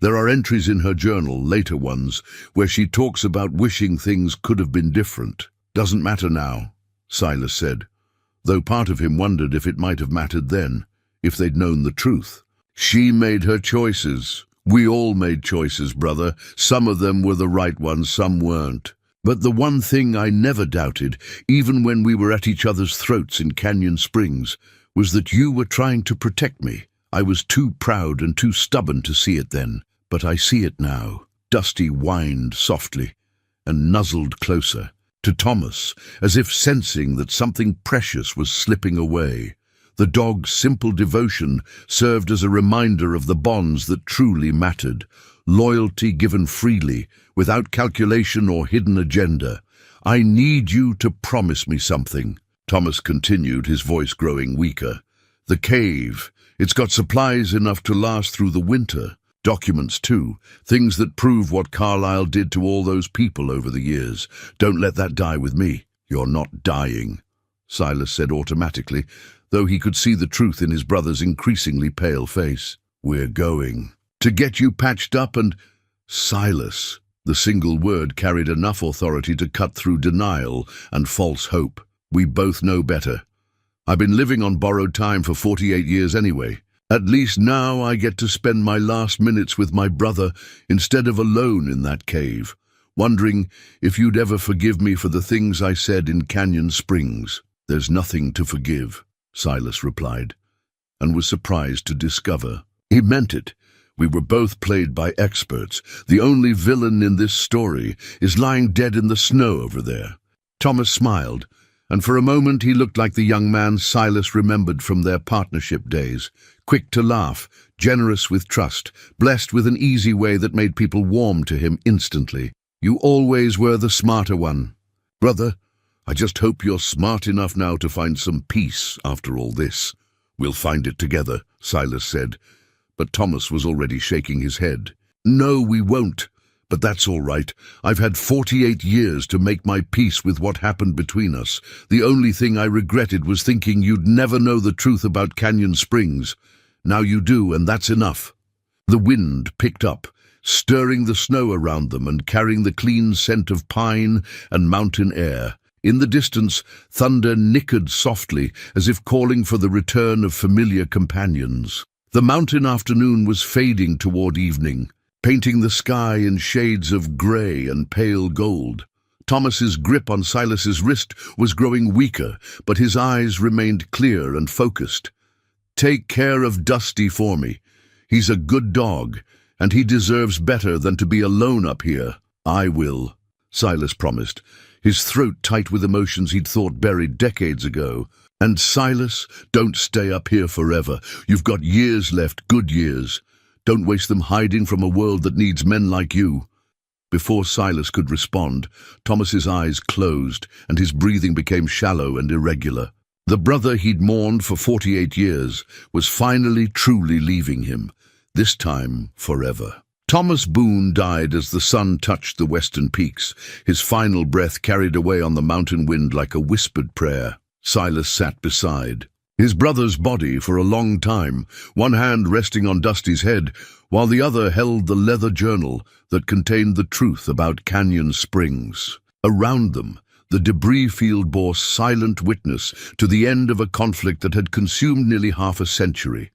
There are entries in her journal, later ones, where she talks about wishing things could have been different. Doesn't matter now, Silas said, though part of him wondered if it might have mattered then, if they'd known the truth. She made her choices. We all made choices, brother. Some of them were the right ones, some weren't. But the one thing I never doubted, even when we were at each other's throats in Canyon Springs, was that you were trying to protect me. I was too proud and too stubborn to see it then, but I see it now. Dusty whined softly and nuzzled closer to Thomas, as if sensing that something precious was slipping away. The dog's simple devotion served as a reminder of the bonds that truly mattered. Loyalty given freely, without calculation or hidden agenda. I need you to promise me something, Thomas continued, his voice growing weaker. The cave, it's got supplies enough to last through the winter. Documents too, things that prove what Carlyle did to all those people over the years. Don't let that die with me. You're not dying, Silas said automatically, though he could see the truth in his brother's increasingly pale face. We're going to get you patched up and... Silas. The single word carried enough authority to cut through denial and false hope. We both know better. I've been living on borrowed time for 48 years anyway. At least now I get to spend my last minutes with my brother instead of alone in that cave, wondering if you'd ever forgive me for the things I said in Canyon Springs. There's nothing to forgive, Silas replied, and was surprised to discover he meant it. We were both played by experts. The only villain in this story is lying dead in the snow over there. Thomas smiled, and for a moment he looked like the young man Silas remembered from their partnership days, quick to laugh, generous with trust, blessed with an easy way that made people warm to him instantly. You always were the smarter one. Brother, I just hope you're smart enough now to find some peace after all this. We'll find it together, Silas said, but Thomas was already shaking his head. No, we won't. But that's all right. I've had 48 years to make my peace with what happened between us. The only thing I regretted was thinking you'd never know the truth about Canyon Springs. Now you do, and that's enough. The wind picked up, stirring the snow around them and carrying the clean scent of pine and mountain air. In the distance, thunder nickered softly, as if calling for the return of familiar companions. The mountain afternoon was fading toward evening, painting the sky in shades of grey and pale gold. Thomas's grip on Silas's wrist was growing weaker, but his eyes remained clear and focused. Take care of Dusty for me. He's a good dog, and he deserves better than to be alone up here. I will, Silas promised, his throat tight with emotions he'd thought buried decades ago. And Silas, don't stay up here forever. You've got years left, good years. Don't waste them hiding from a world that needs men like you. Before Silas could respond, Thomas's eyes closed and his breathing became shallow and irregular. The brother he'd mourned for 48 years was finally truly leaving him, this time forever. Thomas Boone died as the sun touched the western peaks, his final breath carried away on the mountain wind like a whispered prayer. Silas sat beside his brother's body for a long time, one hand resting on Dusty's head, while the other held the leather journal that contained the truth about Canyon Springs. Around them, the debris field bore silent witness to the end of a conflict that had consumed nearly half a century.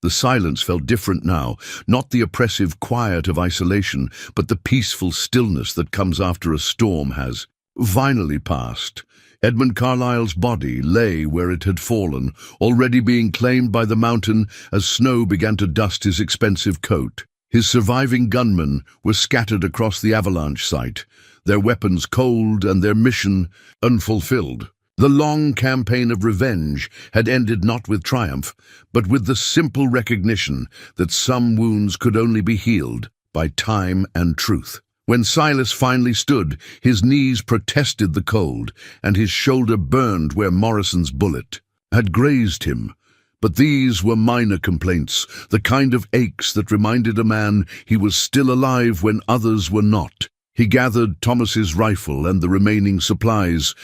The silence felt different now, not the oppressive quiet of isolation, but the peaceful stillness that comes after a storm has finally passed. Edmund Carlyle's body lay where it had fallen, already being claimed by the mountain as snow began to dust his expensive coat. His surviving gunmen were scattered across the avalanche site, their weapons cold and their mission unfulfilled. The long campaign of revenge had ended not with triumph, but with the simple recognition that some wounds could only be healed by time and truth. When Silas finally stood, his knees protested the cold, and his shoulder burned where Morrison's bullet had grazed him. But these were minor complaints, the kind of aches that reminded a man he was still alive when others were not. He gathered Thomas's rifle and the remaining supplies,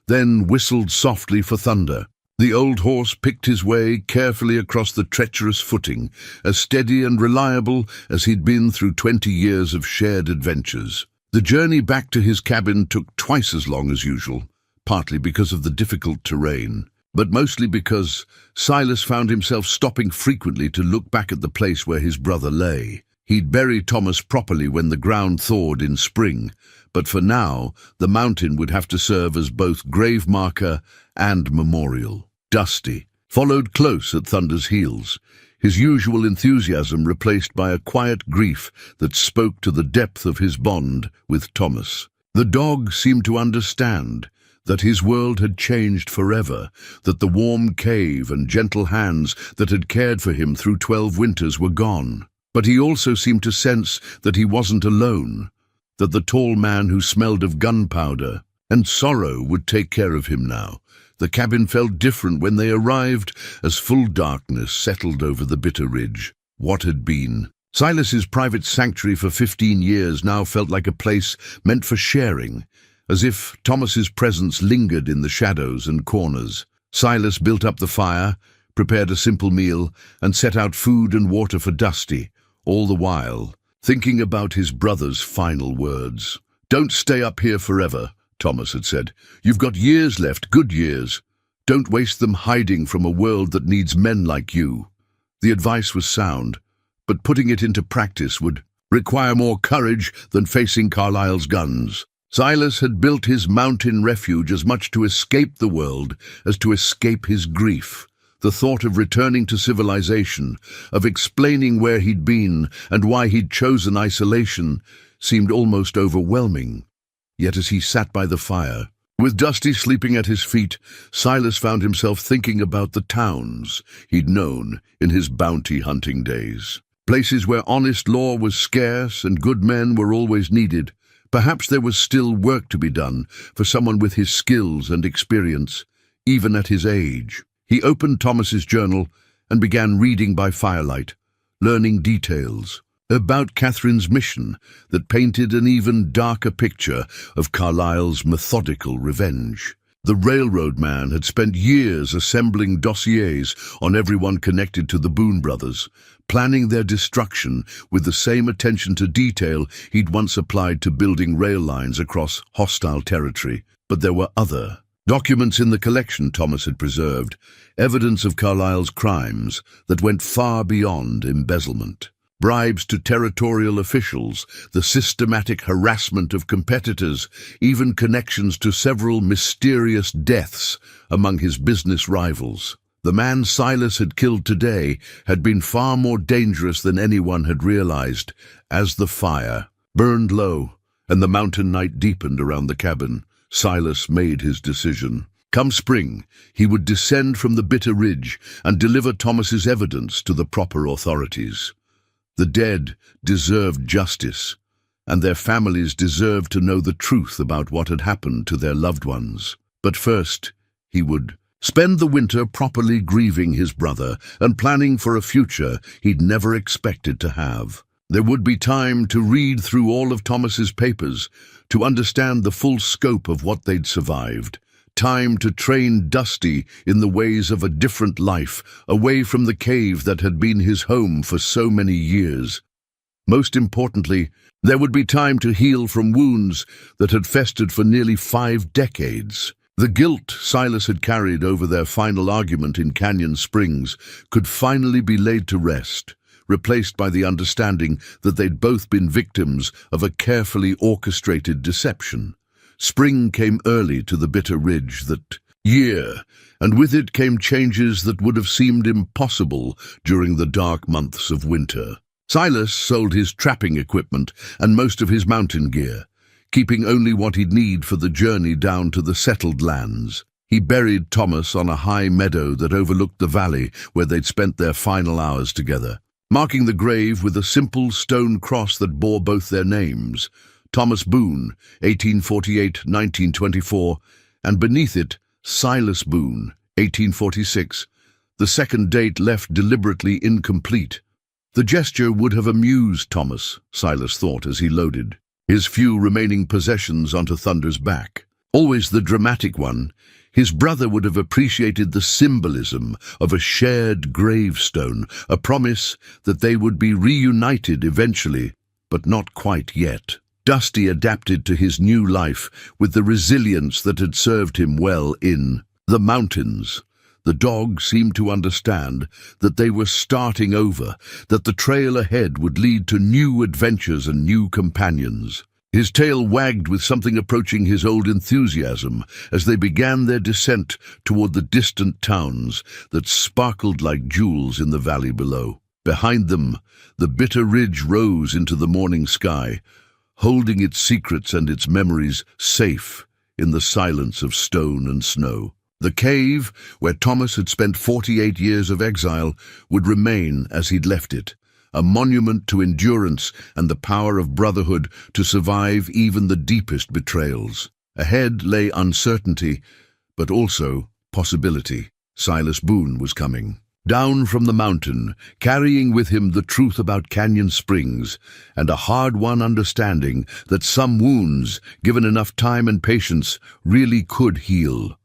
then whistled softly for thunder. The old horse picked his way carefully across the treacherous footing, as steady and reliable as he'd been through 20 years of shared adventures. The journey back to his cabin took twice as long as usual, partly because of the difficult terrain, but mostly because Silas found himself stopping frequently to look back at the place where his brother lay. He'd bury Thomas properly when the ground thawed in spring, but for now the mountain would have to serve as both grave marker and memorial. Dusty followed close at Thunder's heels, his usual enthusiasm replaced by a quiet grief that spoke to the depth of his bond with Thomas. The dog seemed to understand that his world had changed forever, that the warm cave and gentle hands that had cared for him through 12 winters were gone. But he also seemed to sense that he wasn't alone, that the tall man who smelled of gunpowder and sorrow would take care of him now. The cabin felt different when they arrived, as full darkness settled over the bitter ridge. What had been Silas's private sanctuary for 15 years now felt like a place meant for sharing, as if Thomas's presence lingered in the shadows and corners. Silas built up the fire, prepared a simple meal, and set out food and water for Dusty, all the while thinking about his brother's final words. "Don't stay up here forever," Thomas had said. "You've got years left, good years. Don't waste them hiding from a world that needs men like you." The advice was sound, but putting it into practice would require more courage than facing Carlyle's guns. Silas had built his mountain refuge as much to escape the world as to escape his grief. The thought of returning to civilization, of explaining where he'd been and why he'd chosen isolation, seemed almost overwhelming. Yet as he sat by the fire, with Dusty sleeping at his feet, Silas found himself thinking about the towns he'd known in his bounty hunting days. Places where honest law was scarce and good men were always needed. Perhaps there was still work to be done for someone with his skills and experience, even at his age. He opened Thomas's journal and began reading by firelight, learning details about Catherine's mission that painted an even darker picture of Carlyle's methodical revenge. The railroad man had spent years assembling dossiers on everyone connected to the Boone brothers, planning their destruction with the same attention to detail he'd once applied to building rail lines across hostile territory. But there were other documents in the collection Thomas had preserved, evidence of Carlyle's crimes that went far beyond embezzlement. Bribes to territorial officials, the systematic harassment of competitors, even connections to several mysterious deaths among his business rivals. The man Silas had killed today had been far more dangerous than anyone had realized. As the fire burned low and the mountain night deepened around the cabin, Silas made his decision. Come spring, he would descend from the bitter ridge and deliver Thomas's evidence to the proper authorities. The dead deserved justice, and their families deserved to know the truth about what had happened to their loved ones. But first, he would spend the winter properly grieving his brother and planning for a future he'd never expected to have. There would be time to read through all of Thomas's papers, to understand the full scope of what they'd survived. Time to train Dusty in the ways of a different life, away from the cave that had been his home for so many years. Most importantly, there would be time to heal from wounds that had festered for nearly 5 decades. The guilt Silas had carried over their final argument in Canyon Springs could finally be laid to rest, replaced by the understanding that they'd both been victims of a carefully orchestrated deception. Spring came early to the bitter ridge that year, and with it came changes that would have seemed impossible during the dark months of winter. Silas sold his trapping equipment and most of his mountain gear, keeping only what he'd need for the journey down to the settled lands. He buried Thomas on a high meadow that overlooked the valley where they'd spent their final hours together, marking the grave with a simple stone cross that bore both their names, Thomas Boone, 1848-1924, and beneath it, Silas Boone, 1846, the second date left deliberately incomplete. The gesture would have amused Thomas, Silas thought as he loaded his few remaining possessions onto Thunder's back. Always the dramatic one, His brother would have appreciated the symbolism of a shared gravestone, a promise that they would be reunited eventually, but not quite yet. Dusty adapted to his new life with the resilience that had served him well in the mountains. The dog seemed to understand that they were starting over, that the trail ahead would lead to new adventures and new companions. His tail wagged with something approaching his old enthusiasm as they began their descent toward the distant towns that sparkled like jewels in the valley below. Behind them, the bitter ridge rose into the morning sky, holding its secrets and its memories safe in the silence of stone and snow. The cave, where Thomas had spent 48 years of exile, would remain as he'd left it, a monument to endurance and the power of brotherhood to survive even the deepest betrayals. Ahead lay uncertainty, but also possibility. Silas Boone was coming. Down from the mountain, carrying with him the truth about Canyon Springs and a hard-won understanding that some wounds, given enough time and patience, really could heal.